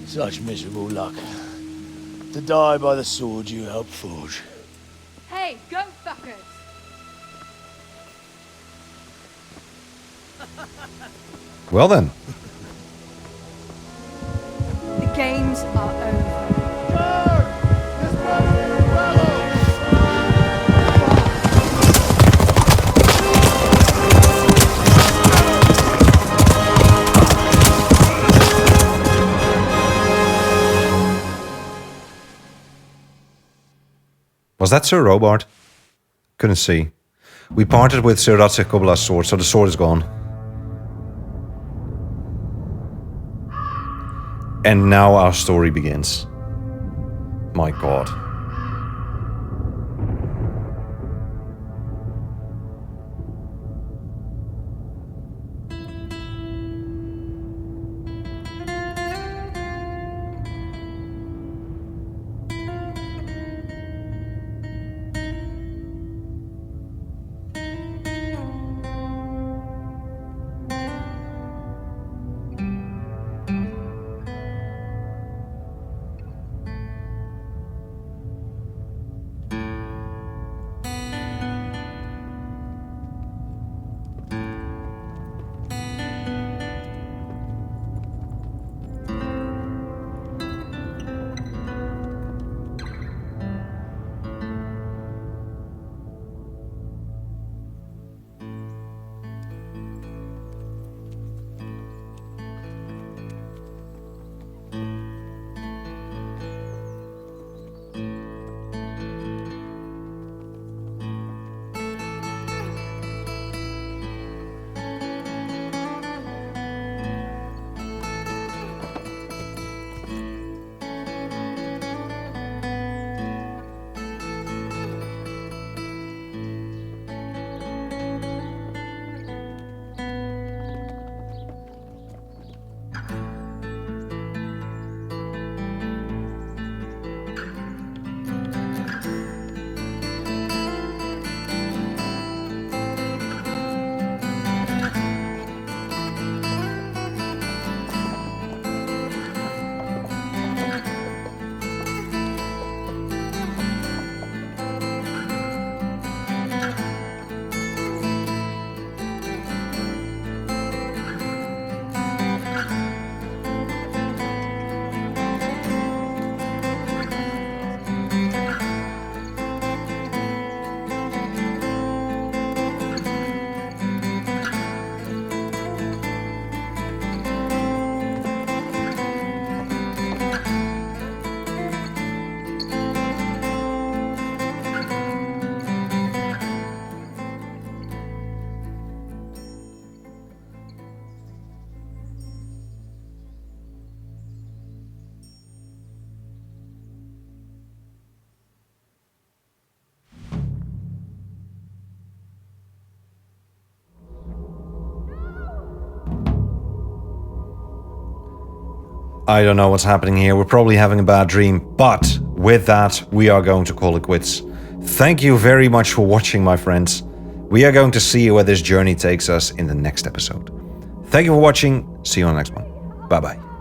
Such miserable luck. To die by the sword you helped forge. Hey, go fuckers! Well then. The games are over. Was that Sir Robart? Couldn't see. We parted with Sir Ratzik Kobila's sword, so the sword is gone. And now our story begins. My god. I don't know what's happening here. We're probably having a bad dream. But with that, we are going to call it quits. Thank you very much for watching, my friends. We are going to see where this journey takes us in the next episode. Thank you for watching. See you on the next one. Bye-bye.